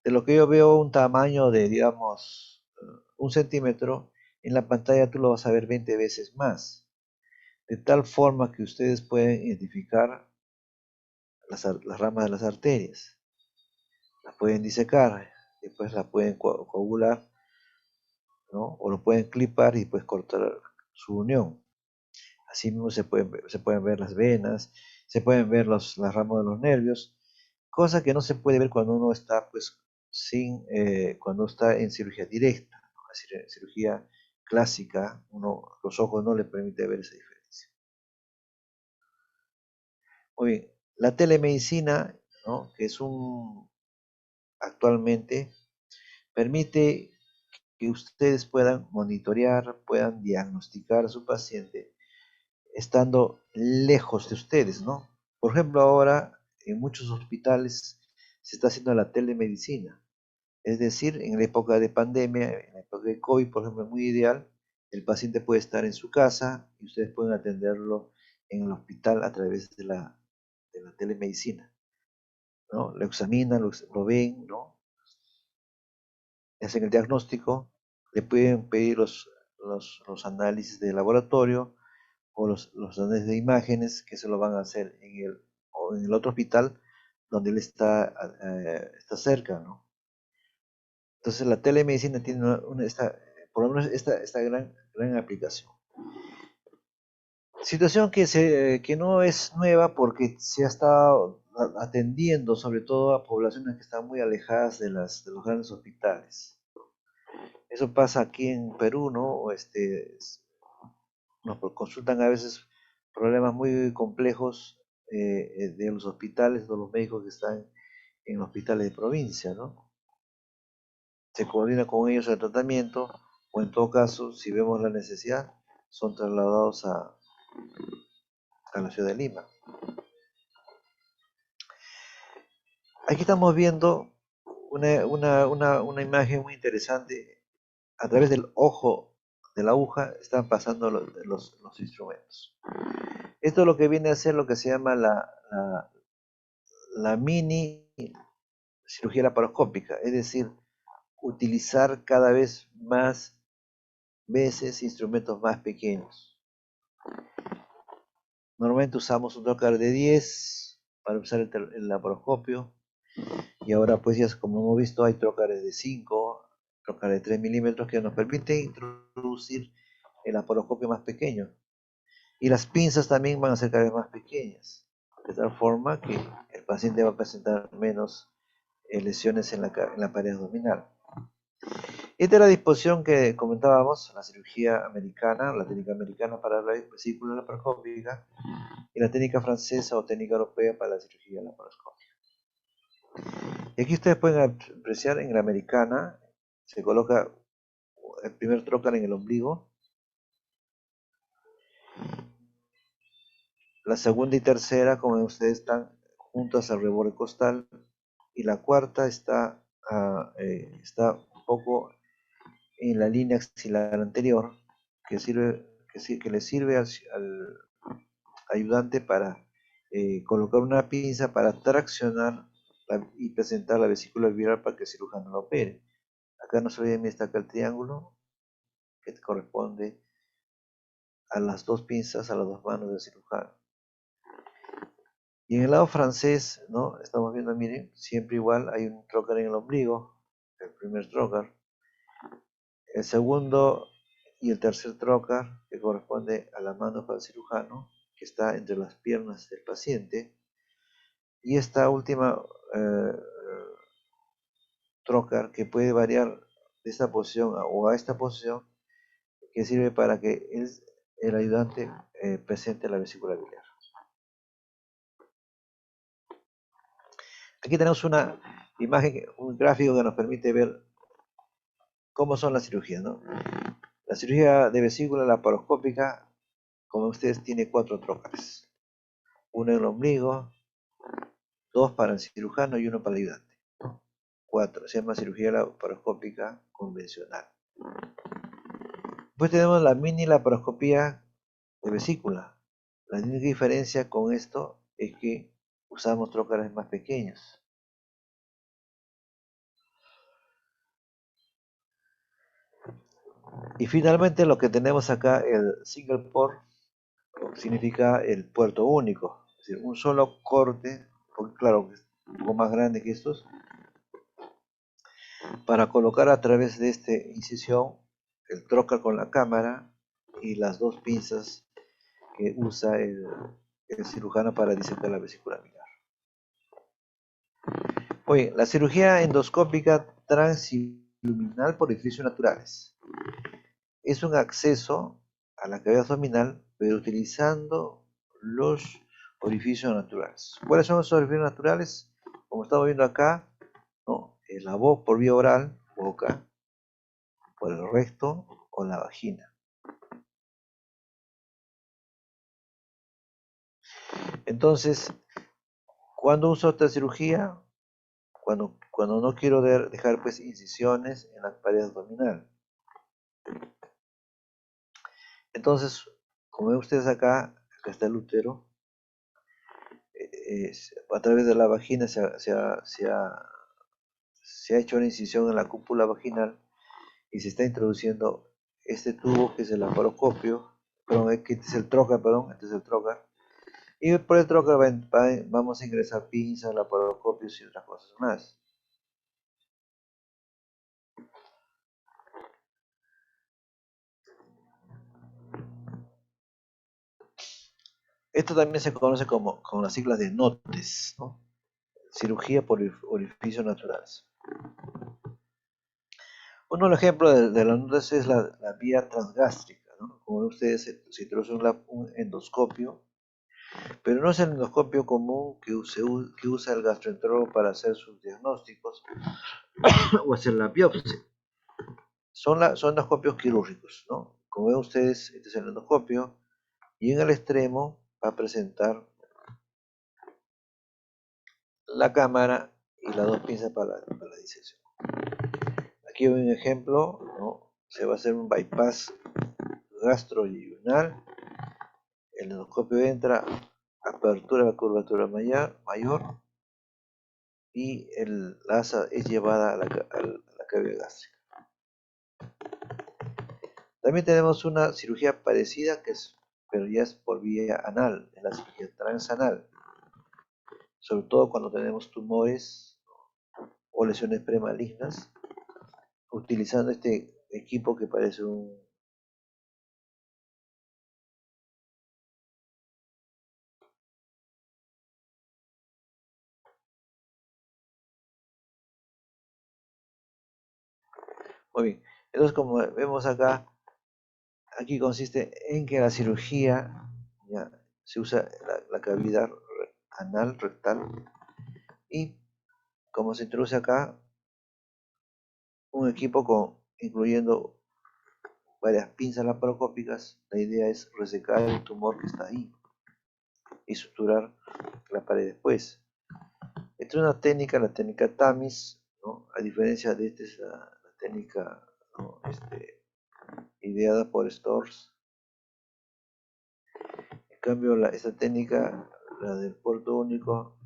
de lo que yo veo un tamaño de, digamos, 1 centímetro, en la pantalla tú lo vas a ver 20 veces más. De tal forma que ustedes pueden identificar las ramas de las arterias. Las pueden disecar, después las pueden coagular, ¿no? O lo pueden clipar y pues cortar su unión. Así mismo se pueden ver las venas, se pueden ver las ramas de los nervios, cosa que no se puede ver cuando uno está pues cuando está en cirugía directa, ¿no? Es decir, en cirugía clásica, los ojos no le permiten ver esa diferencia. Muy bien, la telemedicina, ¿no? Que es actualmente permite que ustedes puedan monitorear, puedan diagnosticar a su paciente estando lejos de ustedes, ¿no? Por ejemplo, ahora en muchos hospitales se está haciendo la telemedicina, es decir, en la época de pandemia, en la época de COVID, por ejemplo, es muy ideal, el paciente puede estar en su casa y ustedes pueden atenderlo en el hospital a través de la telemedicina, ¿no? Lo examinan, lo ven, ¿no? Hacen el diagnóstico, le pueden pedir los análisis de laboratorio o los análisis de imágenes que se lo van a hacer en el otro hospital donde él está cerca, ¿no? Entonces la telemedicina tiene por lo menos esta gran aplicación. Situación que no es nueva porque se ha estado atendiendo sobre todo a poblaciones que están muy alejadas de los grandes hospitales. Eso pasa aquí en Perú, ¿no? Nos consultan a veces problemas muy complejos de los hospitales, de los médicos que están en hospitales de provincia, ¿no? Se coordina con ellos el tratamiento o en todo caso, si vemos la necesidad, son trasladados a la ciudad de Lima. Aquí estamos viendo una imagen muy interesante. A través del ojo de la aguja están pasando los instrumentos. Esto es lo que viene a ser lo que se llama la mini cirugía laparoscópica, es decir, utilizar cada vez más veces instrumentos más pequeños. Normalmente usamos un trocar de 10 para usar el laparoscopio y ahora pues ya como hemos visto hay trocares de 5, trocares de 3 milímetros que nos permiten introducir el laparoscopio más pequeño. Y las pinzas también van a ser cada vez más pequeñas, de tal forma que el paciente va a presentar menos lesiones en la pared abdominal. Esta es la disposición que comentábamos, la cirugía americana, la técnica americana para la vesícula laparoscópica y la técnica francesa o técnica europea para la cirugía laparoscópica. Y aquí ustedes pueden apreciar en la americana, se coloca el primer trocar en el ombligo, la segunda y tercera, como ustedes están juntas al reborde costal, y la cuarta está está un poco en la línea axilar anterior, que le sirve al ayudante para colocar una pinza para traccionar y presentar la vesícula alveolar para que el cirujano lo opere. Acá no se olviden, está acá el triángulo que corresponde a las dos pinzas, a las dos manos del cirujano. Y en el lado francés, ¿no? Estamos viendo, miren, siempre igual hay un trocar en el ombligo, el primer trocar, el segundo y el tercer trocar, que corresponde a la mano del cirujano, que está entre las piernas del paciente, y esta última eh, trocar que puede variar de esta posición o a esta posición, que sirve para que el ayudante presente la vesícula biliar. Aquí tenemos una imagen, un gráfico que nos permite ver cómo son las cirugías, ¿no? La cirugía de vesícula laparoscópica, como ustedes, tiene 4 trócares. Uno en el ombligo, 2 para el cirujano y uno para el ayudante. 4, se llama cirugía laparoscópica convencional. Después tenemos la mini laparoscopía de vesícula. La única diferencia con esto es que usamos trócares más pequeños. Y finalmente lo que tenemos acá, el single port, significa el puerto único, es decir, un solo corte, porque claro, es un poco más grande que estos, para colocar a través de esta incisión el trócar con la cámara y las dos pinzas que usa el cirujano para disecar la vesícula biliar. Oye, la cirugía endoscópica transiluminal por orificios naturales es un acceso a la cavidad abdominal, pero utilizando los orificios naturales. ¿Cuáles son esos orificios naturales? Como estamos viendo acá, ¿no? La voz por vía oral, boca, por el recto o la vagina. Entonces, ¿cuándo uso esta cirugía? Cuando no quiero dejar pues incisiones en la pared abdominal. Entonces, como ven ustedes acá está el útero, a través de la vagina se ha hecho una incisión en la cúpula vaginal y se está introduciendo este tubo que es el laparoscopio, perdón, este es el trocar, este es el trocar, y por el trocar vamos a ingresar pinzas, laparoscopios y otras cosas más. Esto también se conoce con las siglas de NOTES, ¿no? Cirugía por orificios naturales. Uno de los ejemplos de las NOTES es la vía transgástrica, ¿no? Como ustedes se introduce un endoscopio, pero no es el endoscopio común que usa el gastroenterólogo para hacer sus diagnósticos o hacer la biopsia. Son endoscopios quirúrgicos, ¿no? Como ven ustedes, este es el endoscopio y en el extremo va a presentar la cámara y las dos pinzas para la disección. Aquí hay un ejemplo, ¿no? Se va a hacer un bypass gastroyunal, el endoscopio entra, apertura de la curvatura mayor y la asa es llevada a la cavidad gástrica. También tenemos una cirugía parecida, pero ya es por vía anal, es la cirugía transanal, sobre todo cuando tenemos tumores o lesiones premalignas, utilizando este equipo que parece un... Muy bien, entonces como vemos acá, aquí consiste en que la cirugía ya, se usa la cavidad anal rectal y como se introduce acá un equipo incluyendo varias pinzas laparoscópicas, la idea es resecar el tumor que está ahí y suturar la pared después. Esta es una técnica, la técnica TAMIS, ¿no? A diferencia de esta es la técnica, ¿no? Ideada por Stores. En cambio, esta técnica, la del puerto único,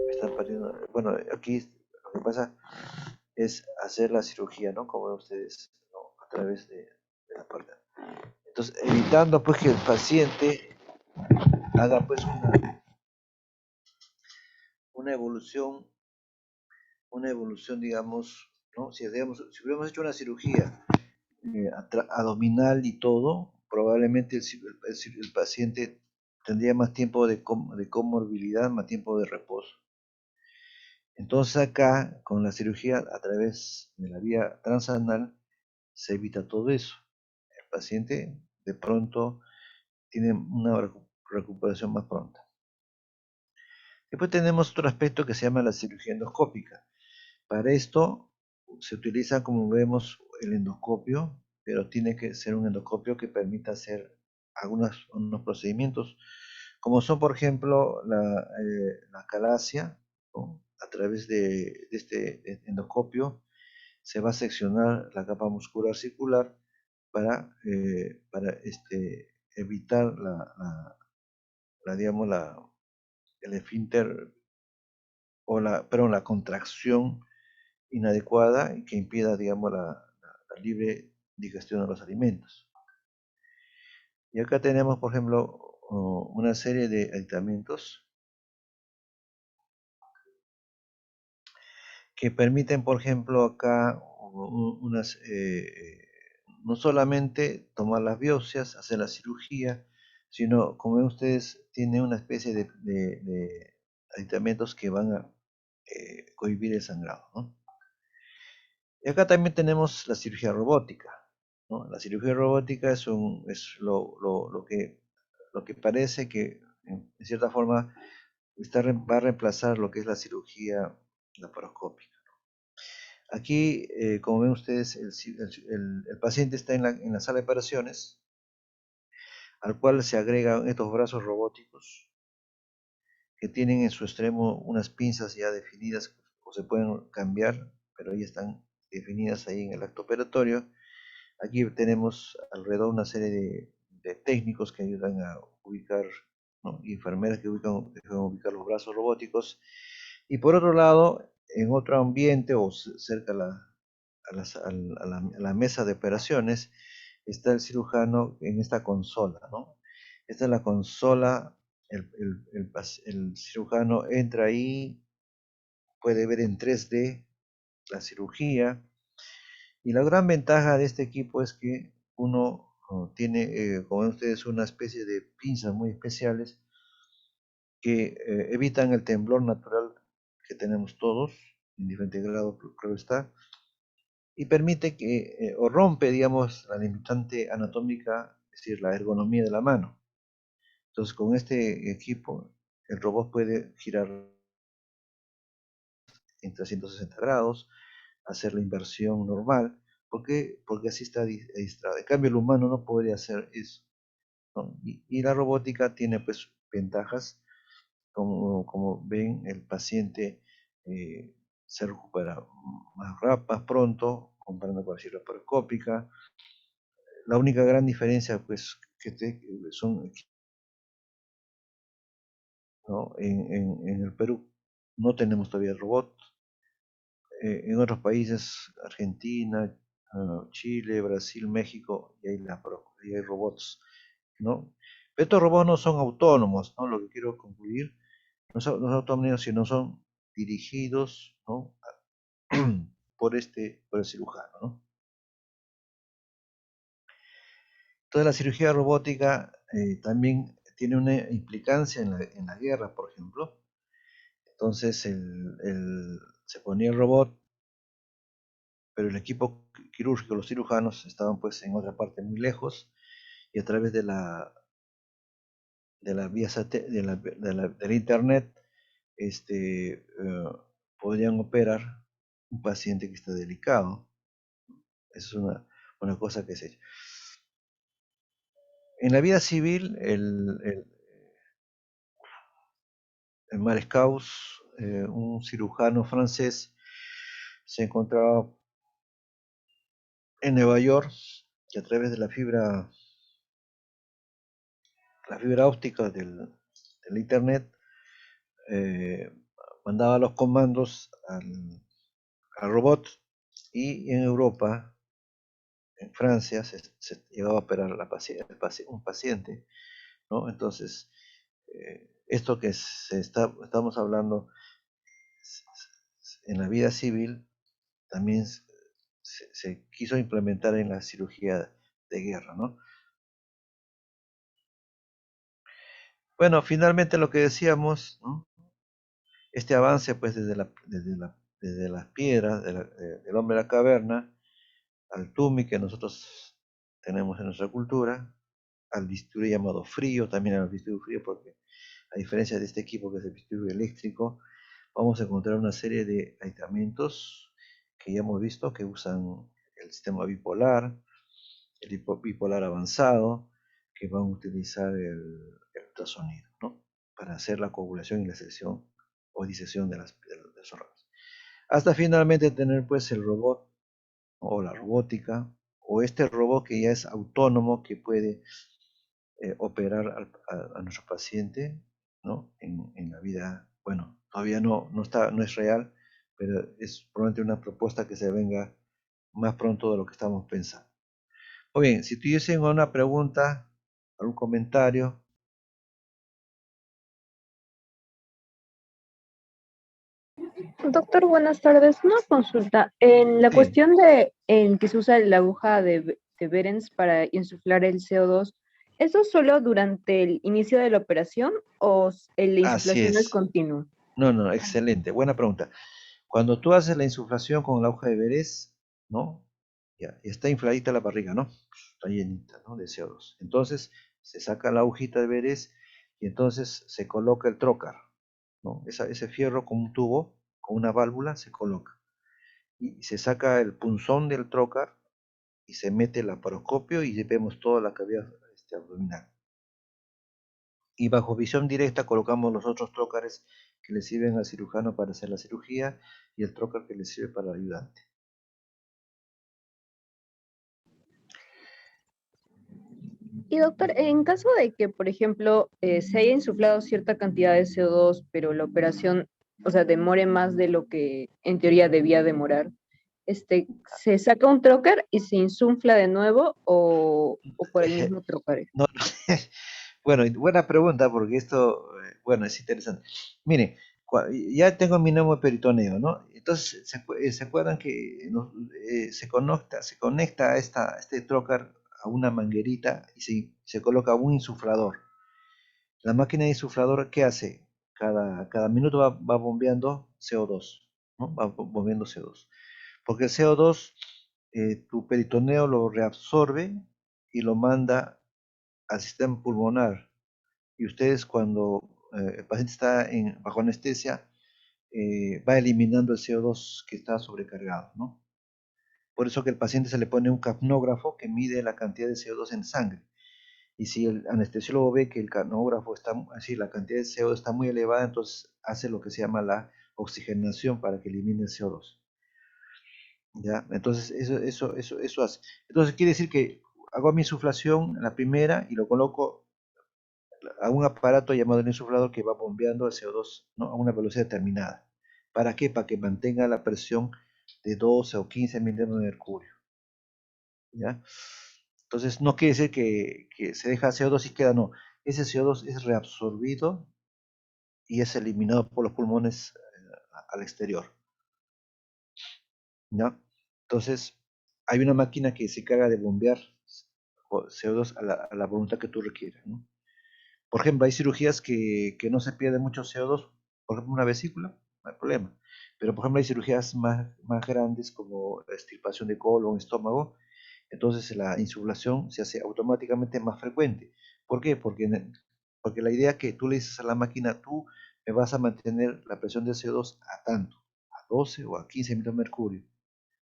están partiendo. Bueno, aquí lo que pasa es hacer la cirugía, ¿no? Como ven ustedes, ¿no? A través de la parte. Entonces, evitando pues que el paciente haga pues una evolución, digamos, ¿no? Si hubiéramos hecho una cirugía abdominal y todo, probablemente el paciente tendría más tiempo de comorbilidad, más tiempo de reposo. Entonces acá, con la cirugía a través de la vía transanal, se evita todo eso. El paciente de pronto tiene una recuperación más pronta. Después tenemos otro aspecto que se llama la cirugía endoscópica. Para esto se utiliza, como vemos, el endoscopio, pero tiene que ser un endoscopio que permita hacer unos procedimientos, como son, por ejemplo, la calasia, ¿no? A través de este endoscopio se va a seccionar la capa muscular circular para evitar digamos, el esfínter perdón, la contracción inadecuada y que impida, digamos, la libre digestión de los alimentos. Y acá tenemos, por ejemplo, una serie de aditamentos que permiten, por ejemplo, acá no solamente tomar las biopsias, hacer la cirugía, sino, como ven ustedes, tiene una especie de aditamentos que van a cohibir el sangrado, ¿no? Y acá también tenemos la cirugía robótica, ¿no? La cirugía robótica es lo que parece que, en cierta forma, va a reemplazar lo que es la cirugía laparoscópica. Aquí, como ven ustedes, el paciente está en la sala de operaciones, al cual se agregan estos brazos robóticos que tienen en su extremo unas pinzas ya definidas o se pueden cambiar, pero ya están definidas ahí en el acto operatorio. Aquí tenemos alrededor una serie de técnicos que ayudan a ubicar, ¿no? Y enfermeras que ayudan a ubicar los brazos robóticos. Y por otro lado, en otro ambiente o cerca a la mesa de operaciones, está el cirujano en esta consola, ¿no? Esta es la consola, el cirujano entra ahí, puede ver en 3D la cirugía, y la gran ventaja de este equipo es que uno tiene, como ven ustedes, una especie de pinzas muy especiales que evitan el temblor natural que tenemos todos, en diferente grado, creo está, y permite o rompe, digamos, la limitante anatómica, es decir, la ergonomía de la mano. Entonces, con este equipo, el robot puede girar en 360 grados, hacer la inversión normal. ¿Por qué? Porque así está distraído. En cambio, el humano no podría hacer eso, ¿no? Y la robótica tiene pues ventajas, como ven, el paciente se recupera más pronto, comparando con la cirugía laparoscópica. La única gran diferencia, pues, son, ¿no? En el Perú no tenemos todavía el robot. En otros países, Argentina, Chile, Brasil, México, y hay robots, ¿no? Pero estos robots no son autónomos, ¿no? Lo que quiero concluir, no son autónomos, sino son dirigidos, ¿no? por el cirujano, ¿no? Toda la cirugía robótica también tiene una implicancia en la guerra, por ejemplo. Entonces, se ponía el robot, pero el equipo quirúrgico, los cirujanos, estaban pues en otra parte muy lejos, y a través de la vía del internet, podrían operar un paciente que está delicado. Esa es una cosa que se ha hecho. En la vida civil, en Marescaux, un cirujano francés se encontraba en Nueva York y a través de la fibra óptica del internet, eh, mandaba los comandos al robot y en Europa, en Francia, se llegaba a operar un paciente, ¿no? Entonces, esto que estamos hablando en la vida civil también se quiso implementar en la cirugía de guerra, ¿no? Bueno, finalmente lo que decíamos, ¿no? Este avance, pues, desde las piedras del hombre de la caverna, al tumi que nosotros tenemos en nuestra cultura, al bisturí llamado frío, también al bisturí frío, porque a diferencia de este equipo que es el bisturí eléctrico, vamos a encontrar una serie de aditamentos que ya hemos visto que usan el sistema bipolar, el bipolar avanzado, que van a utilizar el ultrasonido, ¿no? Para hacer la coagulación y la sección o disección de los órganos. Hasta finalmente tener pues el robot o la robótica o este robot que ya es autónomo que puede operar a nuestro paciente, ¿no? En la vida, bueno, todavía no es real, pero es probablemente una propuesta que se venga más pronto de lo que estamos pensando. Muy bien, si tuviesen una pregunta, algún comentario. Doctor, buenas tardes. Una consulta. En la Sí, cuestión en que se usa la aguja de Berens para insuflar el CO2, ¿eso solo durante el inicio de la operación o la así insuflación es es. continua? No, no, excelente, buena pregunta. Cuando tú haces la insuflación con la hoja de Verés, ¿no? Ya, está infladita la barriga, ¿no? Está llenita, ¿no? De CO2. Entonces se saca la agujita de Verés y entonces se coloca el trócar, ¿no? Ese fierro con un tubo, con una válvula, se coloca. Y se saca el punzón del trócar y se mete el laparoscopio y vemos toda la cavidad abdominal. Y bajo visión directa colocamos los otros trócares que le sirven al cirujano para hacer la cirugía y el trócar que le sirve para el ayudante. Y doctor, en caso de que, por ejemplo, se haya insuflado cierta cantidad de CO2, pero la operación, o sea, demore más de lo que en teoría debía demorar, ¿se saca un trocar y se insufla de nuevo o por el mismo trocar? No, bueno, buena pregunta porque esto, bueno, es interesante. Mire, ya tengo mi nuevo peritoneo, ¿no? Entonces, ¿se acuerdan que se conecta a este trocar a una manguerita y se coloca un insuflador? La máquina insufladora, ¿qué hace? Cada minuto va bombeando CO2, ¿no? Va bombeando CO2. Porque el CO2, tu peritoneo lo reabsorbe y lo manda al sistema pulmonar. Y ustedes cuando el paciente está bajo anestesia, va eliminando el CO2 que está sobrecargado, ¿no? Por eso que el paciente se le pone un capnógrafo que mide la cantidad de CO2 en sangre. Y si el anestesiólogo ve que el capnógrafo está, así, la cantidad de CO2 está muy elevada, entonces hace lo que se llama la oxigenación para que elimine el CO2. ¿Ya? Entonces, eso hace. Entonces, quiere decir que hago mi insuflación en la primera y lo coloco a un aparato llamado el insuflador que va bombeando el CO2, ¿no? A una velocidad determinada. ¿Para qué? Para que mantenga la presión de 12 o 15 miligramos de mercurio. ¿Ya? Entonces, no quiere decir que se deja CO2 y queda, no. Ese CO2 es reabsorbido y es eliminado por los pulmones al exterior. ¿Ya? Entonces, hay una máquina que se encarga de bombear CO2 a la voluntad que tú requieras, ¿no? Por ejemplo, hay cirugías que no se pierde mucho CO2, por ejemplo, una vesícula, no hay problema. Pero, por ejemplo, hay cirugías más grandes como la extirpación de colon, estómago, entonces la insuflación se hace automáticamente más frecuente. ¿Por qué? Porque la idea es que tú le dices a la máquina, tú me vas a mantener la presión de CO2 a tanto, a 12 o a 15 miligramos de mercurio.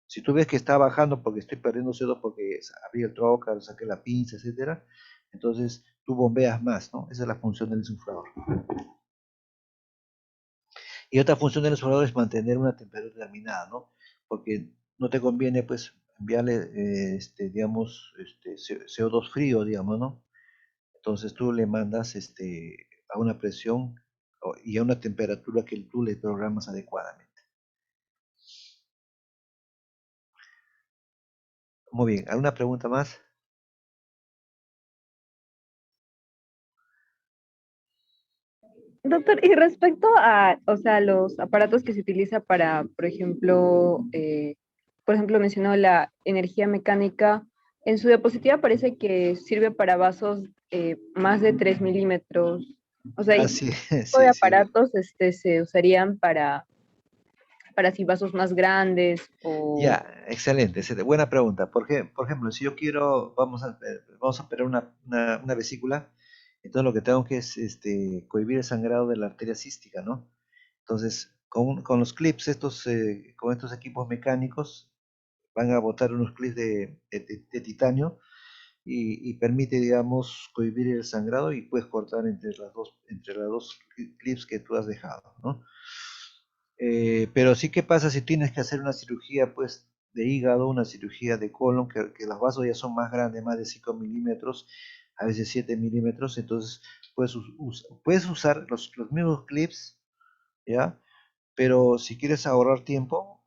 Si tú ves que está bajando porque estoy perdiendo CO2 porque abrí el trocar, saqué la pinza, etcétera, entonces tú bombeas más, ¿no? Esa es la función del insuflador. Y otra función del explorador es mantener una temperatura determinada, ¿no? Porque no te conviene, pues, enviarle, digamos, CO2 frío, digamos, ¿no? Entonces tú le mandas, a una presión y a una temperatura que tú le programas adecuadamente. Muy bien, ¿alguna pregunta más? Doctor, y respecto a, o sea, los aparatos que se utiliza para, por ejemplo, mencionó la energía mecánica, en su diapositiva parece que sirve para vasos más de 3 milímetros. O sea, ¿y qué Sí, tipo de sí, sí. aparatos se usarían para así vasos más grandes o... Ya, excelente, buena pregunta. Porque, por ejemplo, si yo quiero, vamos a operar una vesícula, entonces lo que tengo que es cohibir el sangrado de la arteria cística, ¿no? Entonces, con los clips, con estos equipos mecánicos, van a botar unos clips de titanio y permite, digamos, cohibir el sangrado y puedes cortar entre las dos clips que tú has dejado, ¿no? Pero sí, ¿qué pasa si tienes que hacer una cirugía, pues, de hígado, una cirugía de colon, que los vasos ya son más grandes, más de 5 milímetros, a veces 7 milímetros, entonces puedes usar los mismos clips, ¿ya? Pero si quieres ahorrar tiempo,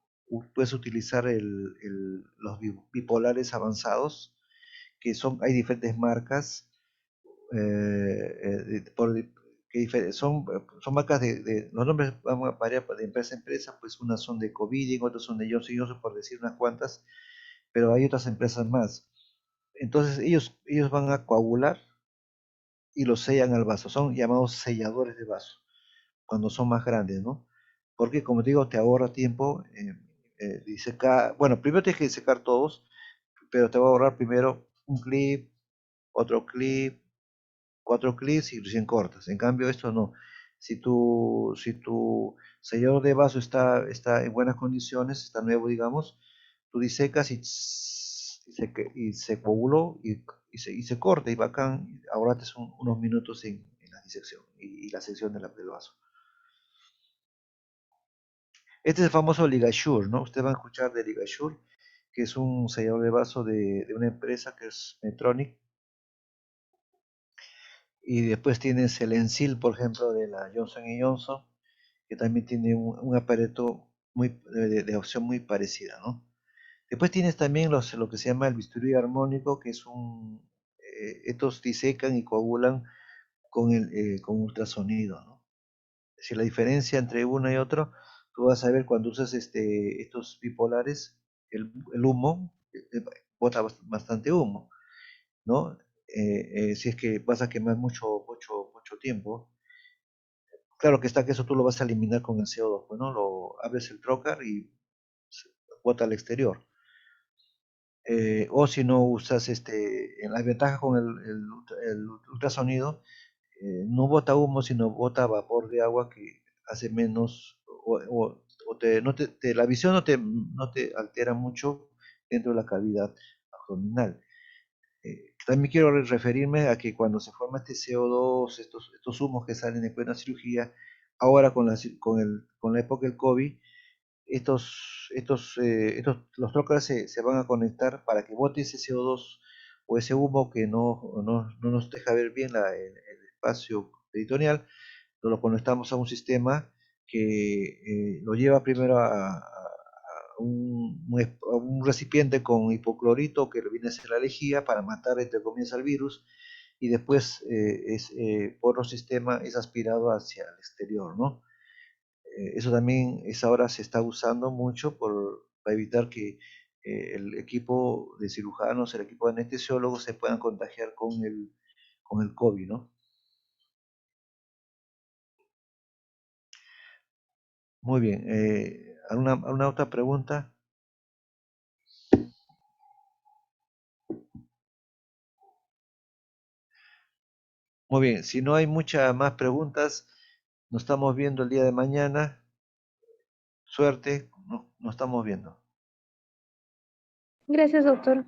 puedes utilizar los bipolares avanzados, hay diferentes marcas, son marcas los nombres van a variar de empresa a empresa, pues unas son de Covidien, otras son de Johnson Johnson, por decir unas cuantas, pero hay otras empresas más. Entonces ellos van a coagular y los sellan al vaso, son llamados selladores de vaso, cuando son más grandes, ¿no? Porque como te digo, te ahorra tiempo, bueno, primero tienes que secar todos, pero te va a ahorrar primero un clip, otro clip, 4 clics y recién cortas. En cambio, esto no. Si tu sellador de vaso está en buenas condiciones, está nuevo, digamos, tú disecas y se coaguló y se corta y bacán, ahorraste unos minutos en la disección y la sección del vaso. Este es el famoso Ligasure, ¿no? Ustedes van a escuchar de Ligasure, que es un sellador de vaso de una empresa que es Medtronic. Y después tienes el Ensil, por ejemplo, de la Johnson Johnson, que también tiene un aparato de opción muy parecida, ¿no? Después tienes también lo que se llama el bisturí armónico, que estos disecan y coagulan con ultrasonido, ¿no? Es decir, la diferencia entre uno y otro, tú vas a ver cuando usas estos bipolares, el humo, bota bastante humo, ¿no? Si es que vas a quemar mucho, mucho, mucho tiempo. Claro que está que eso tú lo vas a eliminar con el CO2, pues, ¿no? Lo abres el trocar y se bota al exterior. O si no usas en la ventaja con el ultrasonido, no bota humo, sino bota vapor de agua que hace menos, la visión no te altera mucho dentro de la cavidad abdominal. También quiero referirme a que cuando se forma este CO2, estos humos que salen después de una cirugía, ahora con la época del COVID, los trocas se van a conectar para que bote ese CO2 o ese humo que no nos deja ver bien el espacio peritoneal, lo conectamos a un sistema que lo lleva primero a un recipiente con hipoclorito que viene a ser la lejía para matar, entre comillas, al virus, y después por los sistemas es aspirado hacia el exterior, ¿no? Eso también ahora se está usando mucho para evitar que el equipo de cirujanos, el equipo de anestesiólogos se puedan contagiar con el COVID, ¿no? Muy bien. ¿Alguna otra pregunta? Muy bien. Si no hay muchas más preguntas, nos estamos viendo el día de mañana. Suerte. Nos estamos viendo. Gracias, doctor.